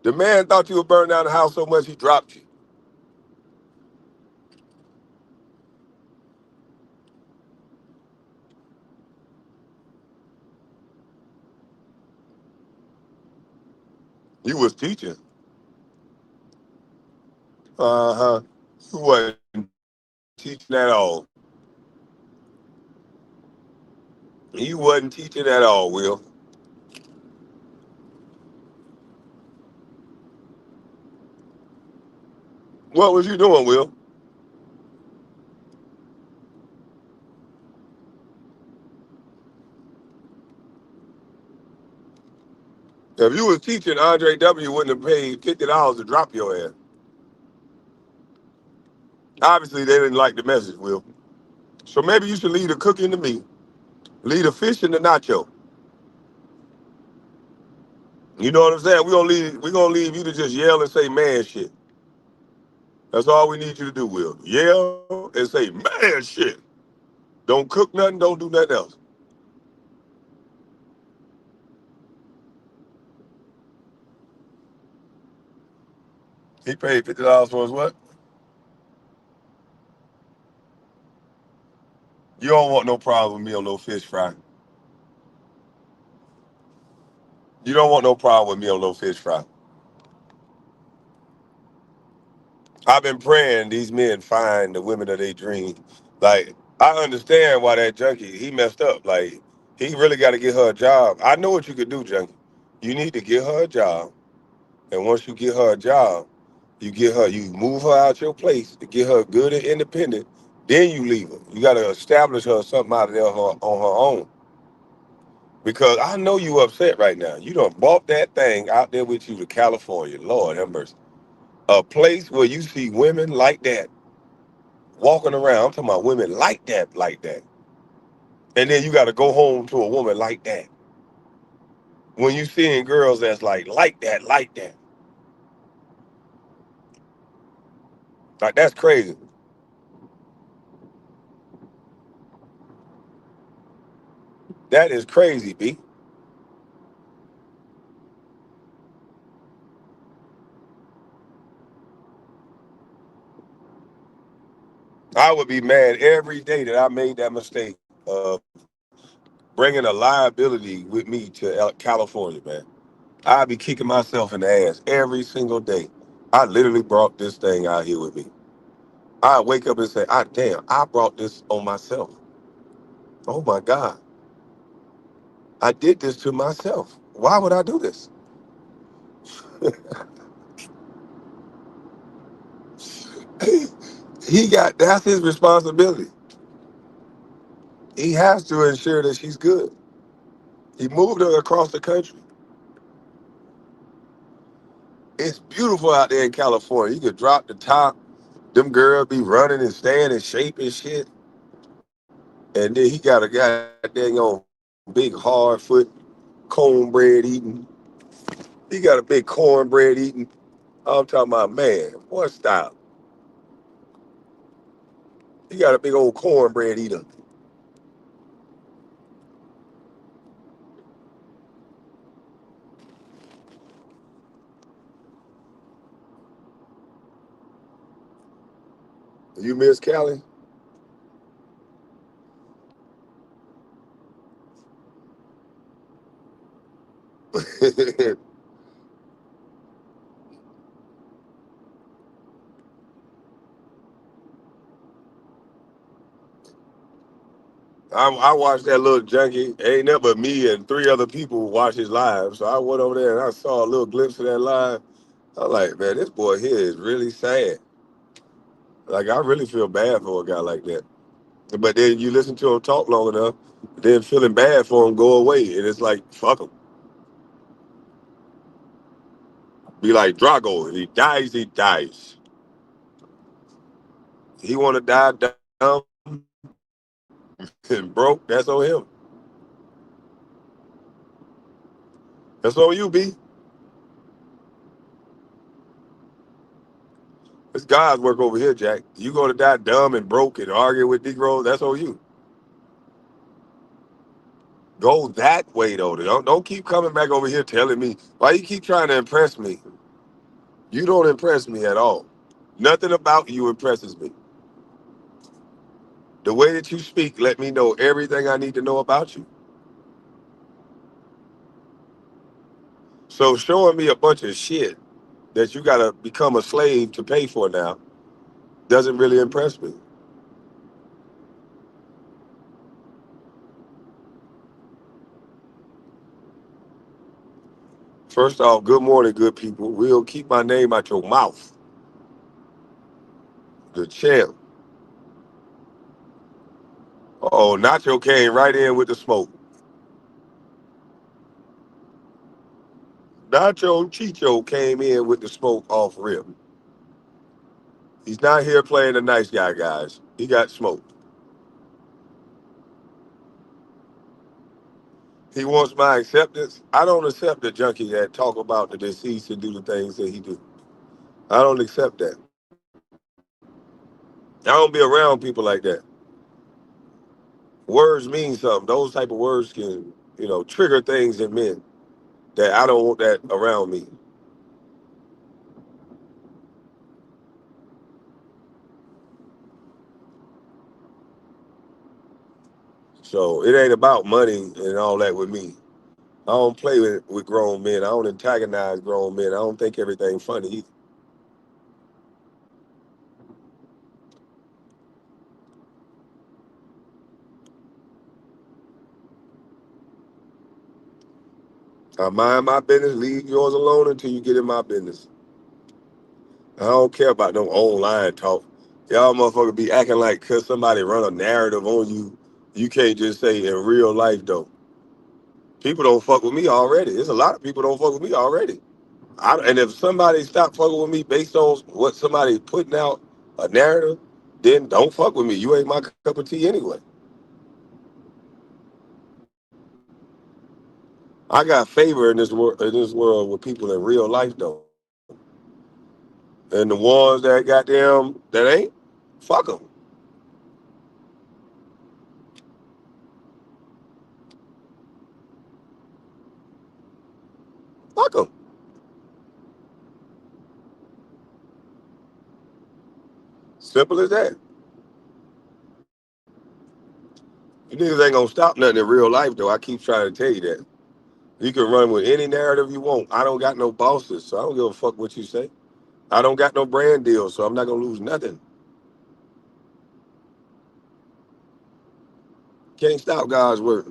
The man thought you would burn down the house so much he dropped you. You was teaching. Uh-huh. You wasn't teaching at all. You wasn't teaching at all, Will. What was you doing, Will? If you was teaching, Andre W. wouldn't have paid $50 to drop your ass. Obviously, they didn't like the message, Will. So maybe you should leave the cooking to me. Leave the fish and the nacho. You know what I'm saying? We gonna leave you to just yell and say man shit. That's all we need you to do, Will. Yell and say man shit. Don't cook nothing, don't do nothing else. He paid $50 for his what? You don't want no problem with me on no fish fry. You don't want no problem with me on no fish fry. I've been praying these men find the women of their dream. Like, I understand why that junkie, he messed up. Like, he really got to get her a job. I know what you could do, junkie. You need to get her a job. And once you get her a job, you move her out your place to get her good and independent. Then you leave her. You got to establish her something out of there on her own. Because I know you upset right now. You done bought that thing out there with you to California. Lord have mercy. A place where you see women like that walking around. I'm talking about women like that, like that. And then you got to go home to a woman like that. When you seeing girls that's like that, like that. Like that's crazy. That is crazy, B. I would be mad every day that I made that mistake of bringing a liability with me to California, man. I'd be kicking myself in the ass every single day. I literally brought this thing out here with me. I wake up and say, "Ah, damn, I brought this on myself. Oh my God, I did this to myself. Why would I do this?" He got that's his responsibility. He has to ensure that she's good. He moved her across the country. It's beautiful out there in California. You could drop the top. Them girls be running and staying in shape and shit. And then he got a goddamn on big hard foot cornbread eating. He got a big cornbread eating. I'm talking about, man, what style? He got a big old cornbread eater. You miss Cali? I watched that little junkie. Ain't nothing but me and three other people watch his live. So I went over there and I saw a little glimpse of that live. I'm like, man, this boy here is really sad. Like I really feel bad for a guy like that. But then you listen to him talk long enough, then feeling bad for him go away, and it's like fuck him. Be like Drago. If he dies, he dies. He want to die dumb and broke. That's on him. That's on you, B. It's God's work over here, Jack. You gonna die dumb and broke and argue with Negro? That's on you. Go that way though. Don't keep coming back over here telling me why you keep trying to impress me. You don't impress me at all. Nothing about you impresses me. The way that you speak let me know everything I need to know about you. So showing me a bunch of shit that you gotta become a slave to pay for now doesn't really impress me. First off, good morning, good people. We'll keep my name out your mouth. The champ. Oh, Nacho came right in with the smoke. Nacho Chicho came in with the smoke off rip. He's not here playing the nice guy, guys. He got smoked. He wants my acceptance. I don't accept the junkie that talk about the deceased and do the things that he do. I don't accept that. I don't be around people like that. Words mean something. Those type of words can, trigger things in men that I don't want that around me. So it ain't about money and all that with me. I don't play with grown men. I don't antagonize grown men. I don't think everything funny either. I mind my business, leave yours alone until you get in my business. I don't care about no online talk. Y'all motherfucker be acting like cause somebody run a narrative on you, you can't just say in real life though. People don't fuck with me already. There's a lot of people don't fuck with me already. And if somebody stop fucking with me based on what somebody putting out a narrative, then don't fuck with me. You ain't my cup of tea anyway. I got favor in this world with people in real life though, and the ones that goddamn that ain't, fuck them, fuck them. Simple as that. You niggas ain't gonna stop nothing in real life though. I keep trying to tell you that. You can run with any narrative you want. I don't got no bosses, so I don't give a fuck what you say. I don't got no brand deal, so I'm not gonna lose nothing. Can't stop God's work.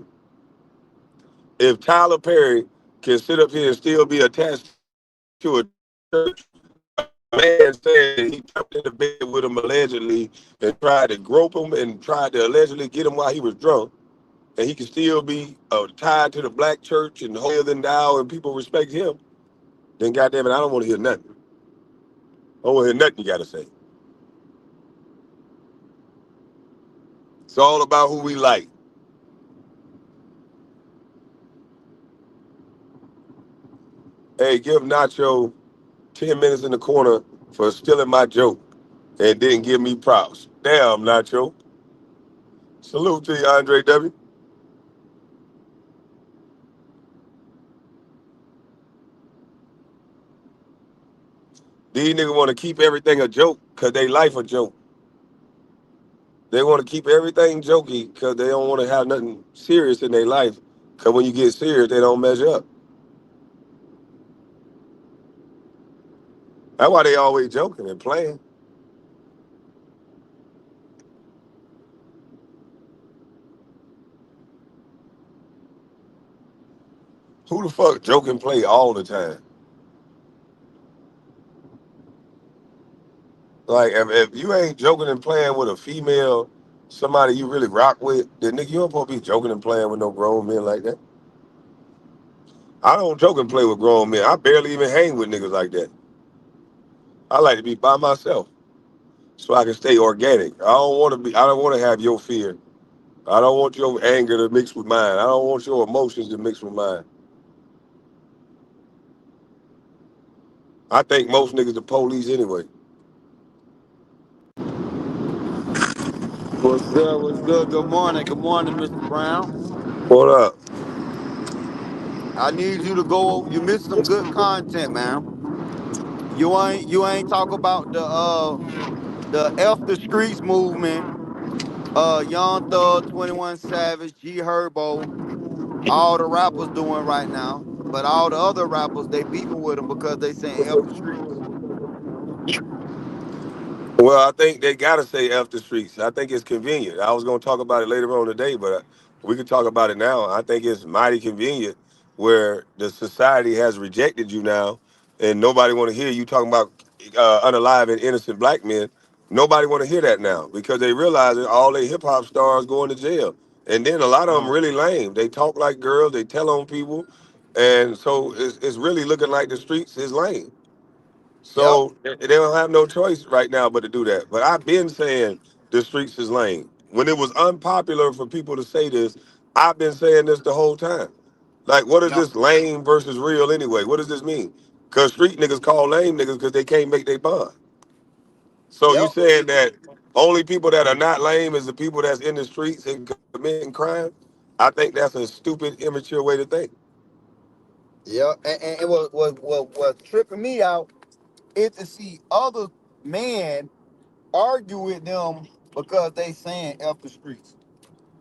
If Tyler Perry can sit up here and still be attached to a church, a man saying he jumped in the bed with him allegedly and tried to grope him and tried to allegedly get him while he was drunk, and he can still be tied to the black church and holier than thou, and people respect him, then goddamn it, I don't want to hear nothing. I don't want to hear nothing you got to say. It's all about who we like. Hey, give Nacho 10 minutes in the corner for stealing my joke and didn't give me props. Damn, Nacho. Salute to you, Andre W. These niggas want to keep everything a joke because they life a joke. They want to keep everything jokey because they don't want to have nothing serious in their life. Because when you get serious, they don't measure up. That's why they always joking and playing. Who the fuck joke and play all the time? Like, if you ain't joking and playing with a female, somebody you really rock with, then nigga, you don't supposed to be joking and playing with no grown men like that. I don't joke and play with grown men. I barely even hang with niggas like that. I like to be by myself so I can stay organic. I don't want to have your fear. I don't want your anger to mix with mine. I don't want your emotions to mix with mine. I think most niggas the police anyway. What's good? What's good? Good morning. Good morning, Mr. Brown. What up? I need you to go. You missed some good content, man. You ain't talk about the F the Streets movement. Young Thug, 21 Savage, G Herbo, all the rappers doing right now. But all the other rappers they beefing with them because they saying F the Streets. Well, I think they gotta say F the streets. I think it's convenient. I was gonna talk about it later on today, but we can talk about it now. I think it's mighty convenient where the society has rejected you now, and nobody want to hear you talking about unalive and innocent black men. Nobody want to hear that now because they realize that all their hip hop stars going to jail, and then a lot of them Uh, really lame. They talk like girls. They tell on people, and so it's really looking like the streets is lame. yep, So they don't have no choice right now but to do that. But I've been saying the streets is lame. When it was unpopular for people to say this, I've been saying this the whole time. Like, what is yep, this lame versus real anyway? What does this mean? Because street niggas call lame niggas because they can't make their bond. So you yep, saying that only people that are not lame is the people that's in the streets and committing crime? I think that's a stupid, immature way to think. yep. And what tripping me out is to see other men argue with them because they saying F the streets.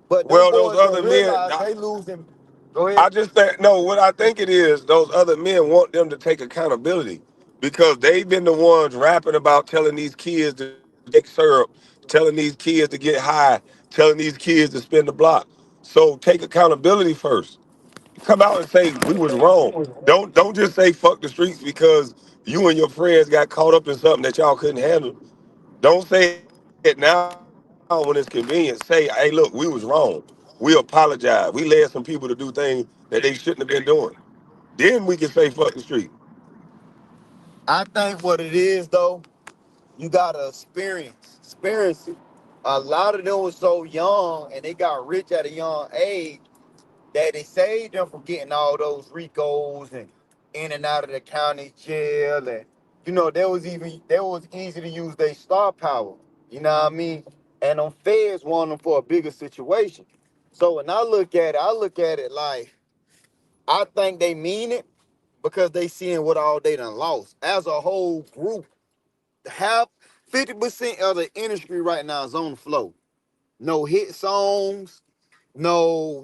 But them Well, those boys other don't men, realize they losing. Go ahead. I just think no. What I think it is, those other men want them to take accountability because they've been the ones rapping about telling these kids to take syrup, telling these kids to get high, telling these kids to spin the block. So take accountability first. Come out and say we was wrong. Don't just say fuck the streets because you and your friends got caught up in something that y'all couldn't handle. Don't say it now when it's convenient. Say, hey, look, we was wrong. We apologize. We led some people to do things that we shouldn't have done. that they shouldn't have been doing. Then we can say fuck the street. I think what it is though, you gotta experience it. A lot of them was so young and they got rich at a young age that it saved them from getting all those Ricos and in and out of the county jail. And there was easy to use their star power. You know what I mean? And them feds want them for a bigger situation. So when I look at it like I think they mean it because they seeing what all they done lost. As a whole group, half 50% of the industry right now is on the flow. No hit songs, no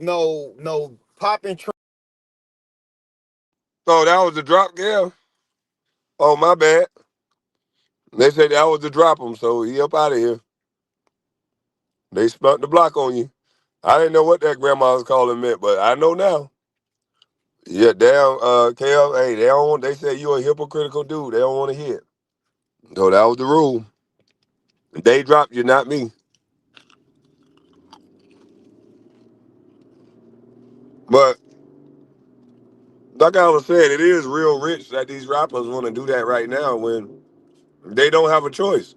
popping. Oh, that was the drop, Gail. Oh, my bad. They said that was the drop him, so he up out of here. They spent the block on you. I didn't know what that grandma's calling meant, but I know now. Yeah, damn, Kel, hey, they don't want, they say you a hypocritical dude. They don't want to hear it. So that was the rule. They dropped you, not me. But like I was saying, it is real rich that these rappers want to do that right now when they don't have a choice.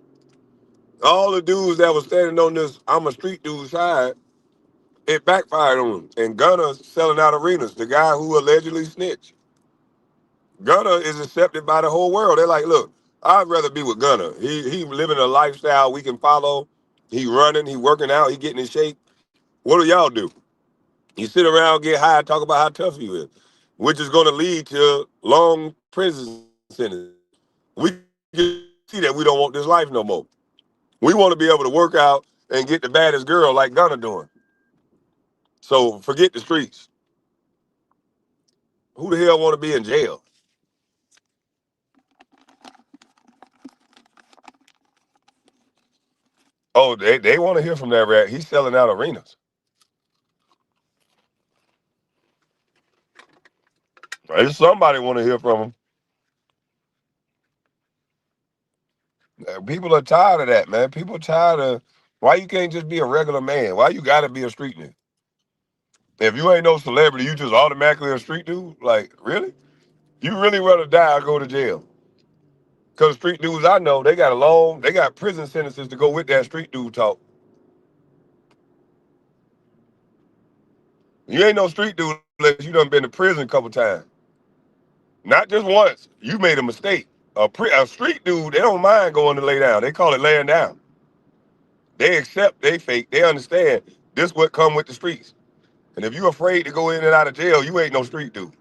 All the dudes that was standing on this I'm a street dude side, it backfired on them. And Gunna's selling out arenas, the guy who allegedly snitched. Gunna is accepted by the whole world. They're like, look, I'd rather be with Gunna. He living a lifestyle we can follow. He running, he working out, he getting in shape. What do y'all do? You sit around, get high, talk about how tough you is, which is going to lead to long prison sentences. We can see that we don't want this life no more. We want to be able to work out and get the baddest girl like Gunna doing. So forget the streets. Who the hell want to be in jail? Oh, they want to hear from that rat. He's selling out arenas. There's somebody want to hear from him. People are tired of that, man. People are tired of why you can't just be a regular man. Why you got to be a street nigga? If you ain't no celebrity, you just automatically a street dude. Like really? You really rather die or go to jail? Because street dudes I know, they got prison sentences to go with that street dude talk. You ain't no street dude unless you done been to prison a couple times. Not just once. You made a mistake. A street dude, they don't mind going to lay down. They call it laying down. They accept they fake. They understand this what come with the streets. And if you afraid to go in and out of jail, you ain't no street dude.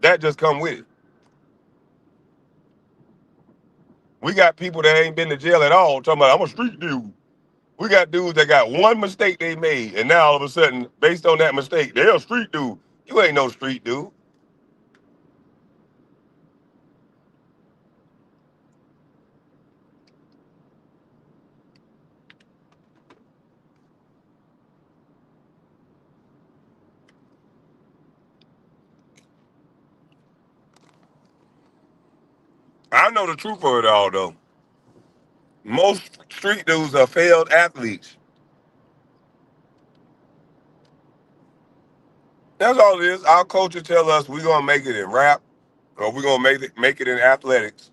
That just come with it. We got people that ain't been to jail at all talking about I'm a street dude. We got dudes that got one mistake they made, and now all of a sudden, based on that mistake, they're a street dude. You ain't no street dude. I know the truth of it all though. Most street dudes are failed athletes. That's all it is. Our culture tell us we're gonna make it in rap or we're gonna make it in athletics.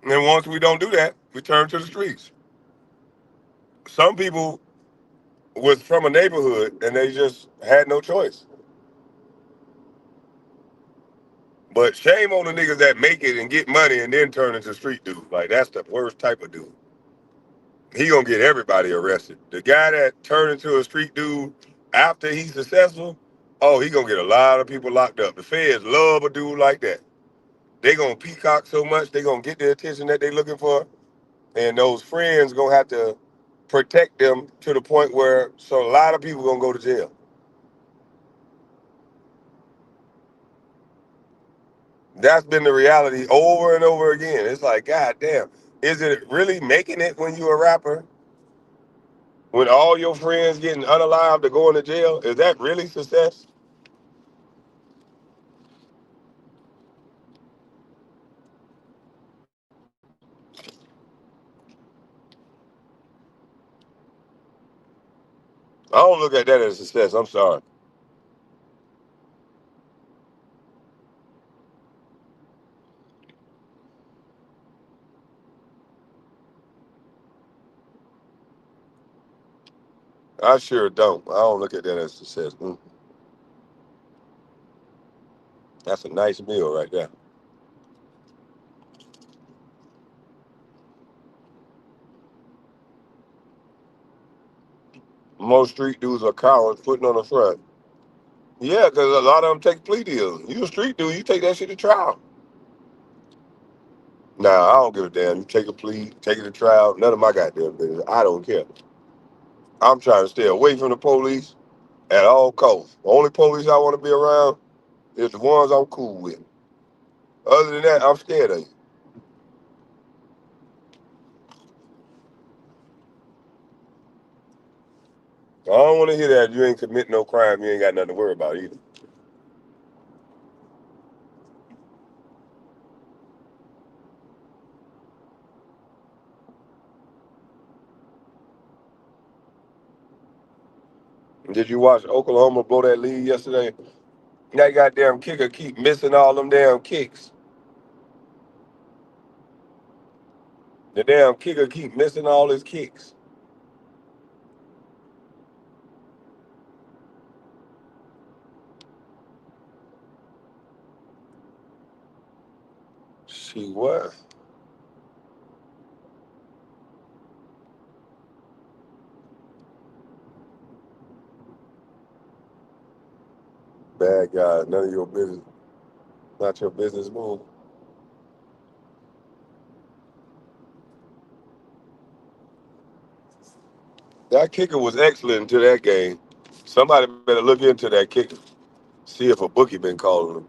And then once we don't do that, we turn to the streets. Some people was from a neighborhood and they just had no choice. But shame on the niggas that make it and get money and then turn into street dudes. Like that's the worst type of dude. He gonna get everybody arrested. The guy that turned into a street dude after he's successful, oh, he gonna get a lot of people locked up. The feds love a dude like that. They gonna peacock so much, they gonna get the attention that they looking for, and those friends gonna have to protect them to the point where so a lot of people gonna go to jail. That's been the reality over and over again. It's like, God damn, is it really making it when you a rapper? When all your friends getting unalived to going to jail? Is that really success? I don't look at that as success. I'm sorry. I sure don't. I don't look at that as success. That's a nice meal right there. Most street dudes are cowards putting on the front. Yeah, because a lot of them take plea deals. You a street dude, you take that shit to trial. Nah, I don't give a damn. You take a plea, take it to trial. None of my goddamn business. I don't care. I'm trying to stay away from the police at all costs. The only police I want to be around is the ones I'm cool with. Other than that, I'm scared of you. I don't want to hear that you ain't committing no crime. You ain't got nothing to worry about either. Did you watch Oklahoma blow that lead yesterday? That goddamn kicker keep missing all them damn kicks. The damn kicker keep missing all his kicks. She what? Bad guy. None of your business. Not your business move. That kicker was excellent until that game. Somebody better look into that kicker. See if a bookie been calling him.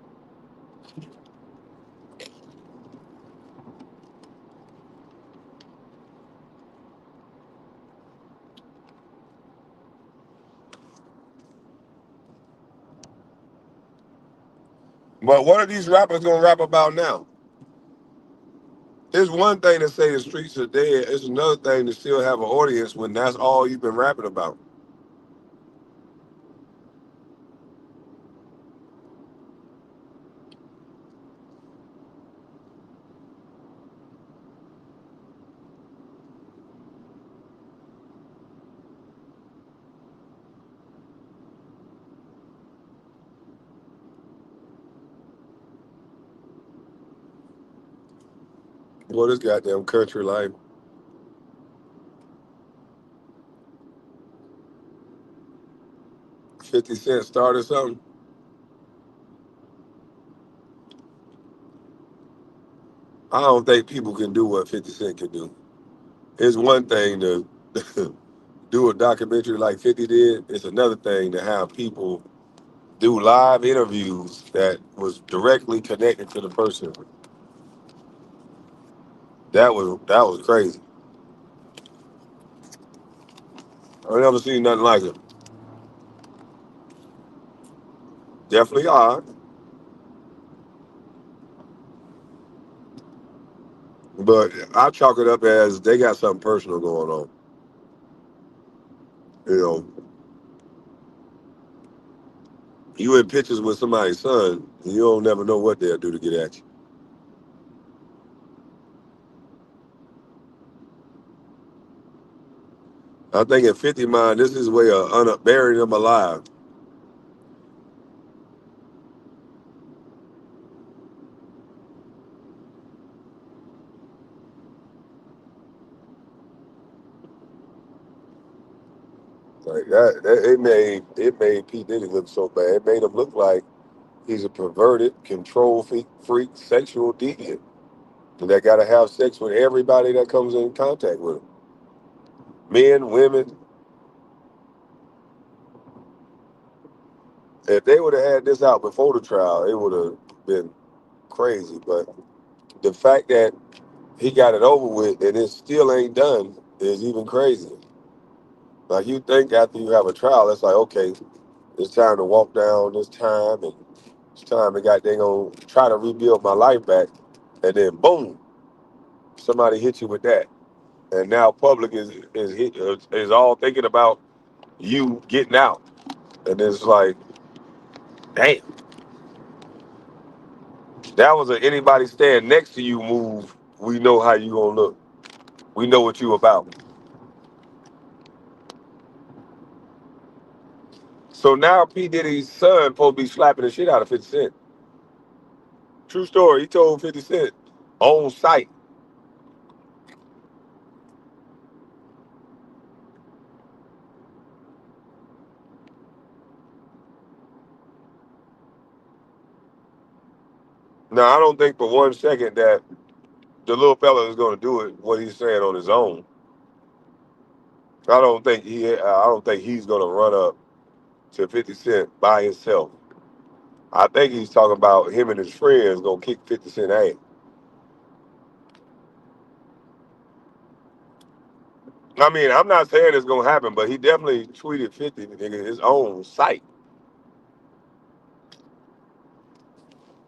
But what are these rappers gonna rap about now? It's one thing to say the streets are dead. It's another thing to still have an audience when that's all you've been rapping about. Well, this goddamn country life. 50 Cent started something. I don't think people can do what 50 Cent can do. It's one thing to do a documentary like 50 did. It's another thing to have people do live interviews that was directly connected to the person. That was crazy. I never seen nothing like it. Definitely odd, but I chalk it up as they got something personal going on. You know, you in pictures with somebody's son, and you don't never know what they'll do to get at you. I think in 50 mind, this is his way of burying them alive. Like it made P Diddy look so bad. It made him look like he's a perverted, control freak sexual deviant that got to have sex with everybody that comes in contact with him. Men, women. If they would have had this out before the trial, it would have been crazy. But the fact that he got it over with and it still ain't done is even crazier. Like you think after you have a trial, it's like, okay, it's time to walk down this time and it's time to goddamn gonna try to rebuild my life back. And then boom, somebody hit you with that. And now public is all thinking about you getting out. And it's like, damn, that was a anybody stand next to you move. We know how you gonna look. We know what you about. So now P Diddy's son supposed to be slapping the shit out of 50 Cent. True story. He told 50 Cent on site. Now I don't think for one second that the little fella is going to do it what he's saying on his own. I don't think he's going to run up to 50 Cent by himself. I think he's talking about him and his friends going to kick 50 Cent ass. I mean, I'm not saying it's going to happen, but he definitely tweeted 50 nigga his own site.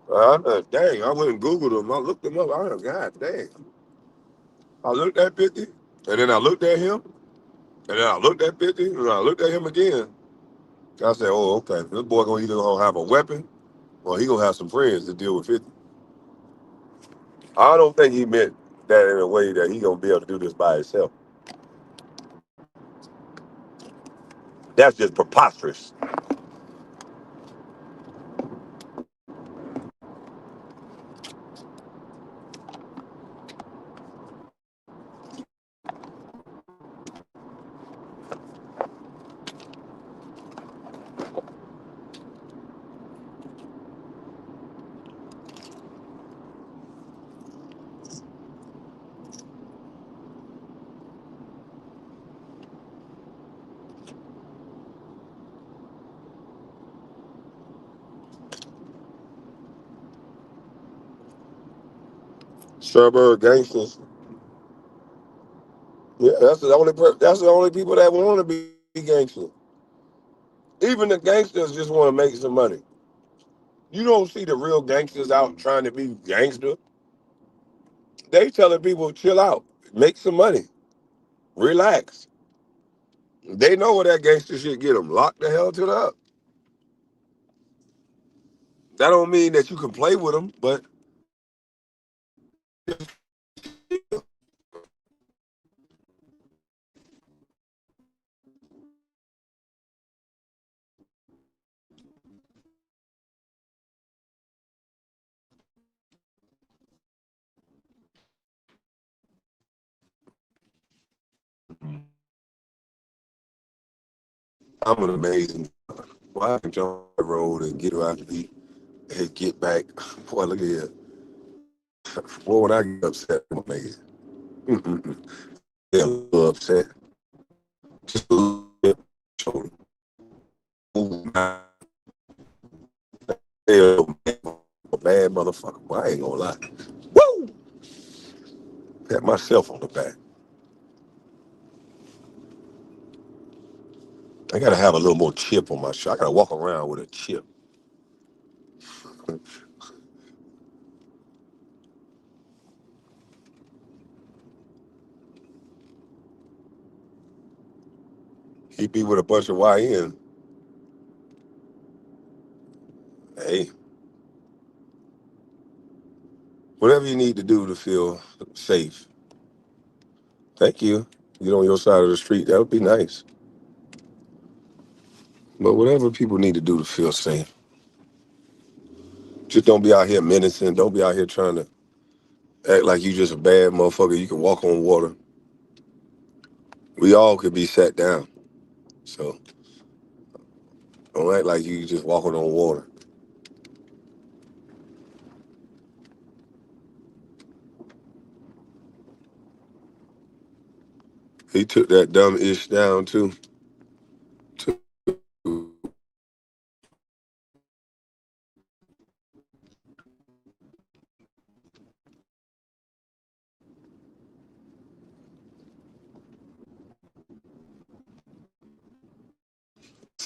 Dang, I went and Googled him. I looked him up. God dang. I looked at 50, and then I looked at him, and then I looked at 50, and I looked at him again. I said, oh, okay. This boy gonna either gonna have a weapon or he gonna have some friends to deal with 50. I don't think he meant that in a way that he gonna be able to do this by himself. That's just preposterous. Suburb gangsters. Yeah, that's the only people that want to be gangsters. Even the gangsters just want to make some money. You don't see the real gangsters out trying to be gangster. They telling people chill out, make some money, relax. They know where that gangster shit get them. Lock the hell to the up. That don't mean that you can play with them, but I'm an amazing. Well, I can jump on the road and get around the beat and get back. Boy, look at here. Boy, when I get upset, I'm amazing. Mm-mm-mm. Get a little upset. Just a little bit. Shoulder. Ooh, nah. Hell, man, a bad motherfucker. Boy, I ain't gonna lie. Woo! Pat myself on the back. I gotta have a little more chip on my shoulder. I gotta walk around with a chip. He be with a bunch of YN. Hey, whatever you need to do to feel safe. Thank you. Get on your side of the street. That would be nice. But whatever people need to do to feel safe, just don't be out here menacing. Don't be out here trying to act like you just a bad motherfucker. You can walk on water. We all could be sat down. So don't act like you just walking on water. He took that dumb ish down too.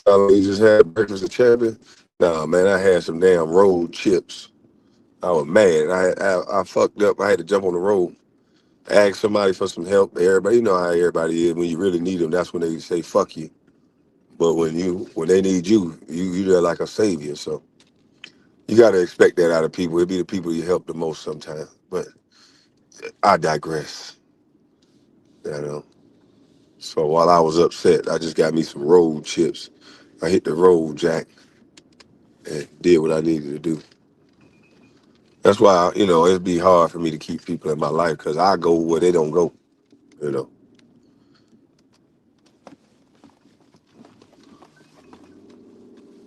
So he just had breakfast with champion. Nah, man, I had some damn road chips. I was mad. I fucked up. I had to jump on the road. Ask somebody for some help. Everybody, you know how everybody is. When you really need them, that's when they say fuck you. But when they need you, you there like a savior. So you got to expect that out of people. It be the people you help the most sometimes. But I digress. You know. So while I was upset, I just got me some road chips I hit the road, Jack, and did what I needed to do. That's why, it'd be hard for me to keep people in my life because I go where they don't go, you know.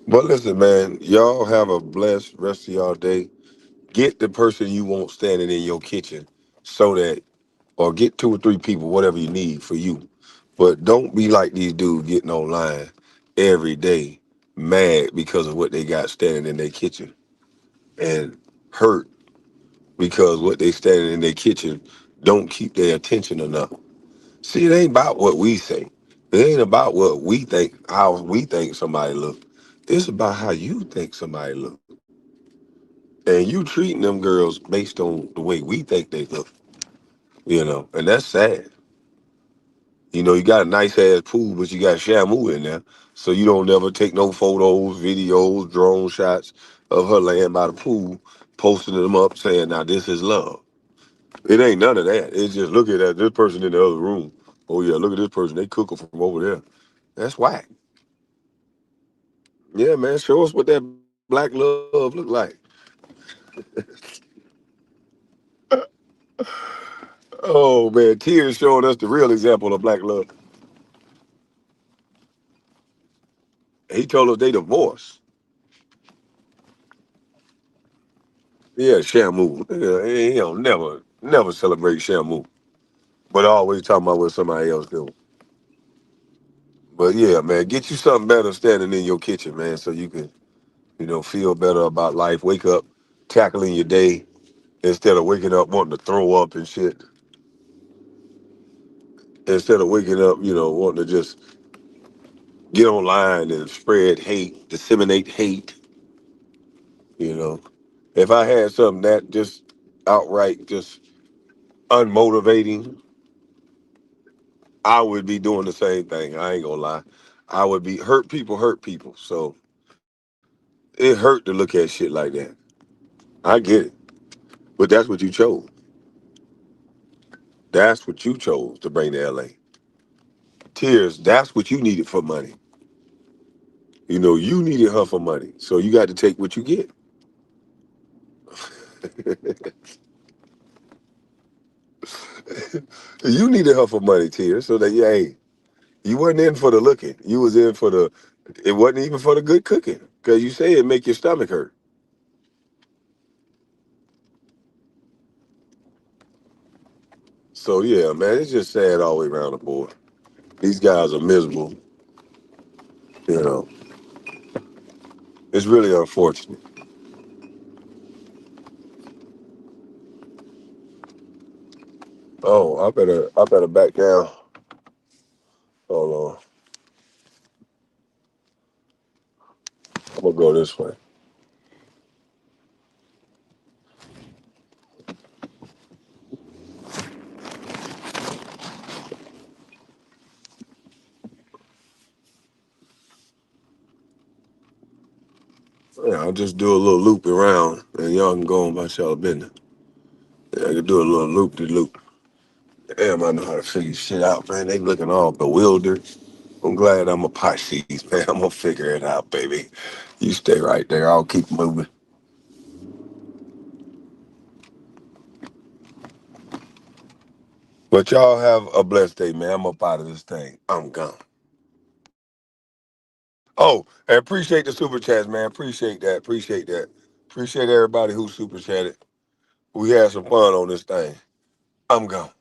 But listen, man, y'all have a blessed rest of y'all day. Get the person you want standing in your kitchen so that, or get two or three people, whatever you need for you. But don't be like these dudes getting online every day, mad because of what they got standing in their kitchen and hurt because what they standing in their kitchen don't keep their attention enough. See, it ain't about what we say. It ain't about what we think, how we think somebody look. It's about how you think somebody look. And you treating them girls based on the way we think they look. And that's sad. You got a nice ass pool, but you got Shamu in there. So you don't never take no photos, videos, drone shots of her laying by the pool, posting them up saying, now this is love. It ain't none of that. It's just look at that, this person in the other room. Oh yeah, look at this person. They cooking from over there. That's whack. Yeah, man. Show us what that black love look like. Oh man, Tears showing us the real example of black love. He told us they divorced. Yeah, Shamu. Yeah, he don't never celebrate Shamu, but always talking about what somebody else doing. But yeah, man, get you something better standing in your kitchen, man, so you can, feel better about life. Wake up, tackling your day instead of waking up wanting to throw up and shit. Instead of waking up, wanting to just get online and spread hate, disseminate hate. You know, if I had something that just outright just unmotivating, I would be doing the same thing. I ain't gonna lie. I would be hurt people hurt people. So it hurt to look at shit like that. I get it. But that's what you chose. That's what you chose to bring to LA. Tears, that's what you needed for money. You needed her for money. So you got to take what you get. You needed her for money, Tears. So that, yeah, hey, you wasn't in for the looking. You was in for the, it wasn't even for the good cooking. Because you say it make your stomach hurt. So yeah, man, it's just sad all the way around the board. These guys are miserable. You know, it's really unfortunate. Oh, I better back down. Hold on, I'm gonna go this way. Yeah, I'll just do a little loop around, and y'all can go on about y'all business. Yeah, I can do a little loop de loop. Damn, I know how to figure shit out, man. They looking all bewildered. I'm glad I'm a Pisces, man. I'm gonna figure it out, baby. You stay right there. I'll keep moving. But y'all have a blessed day, man. I'm up out of this thing. I'm gone. Oh, and appreciate the super chats, man. Appreciate that. Appreciate that. Appreciate everybody who super chatted. We had some fun on this thing. I'm gone.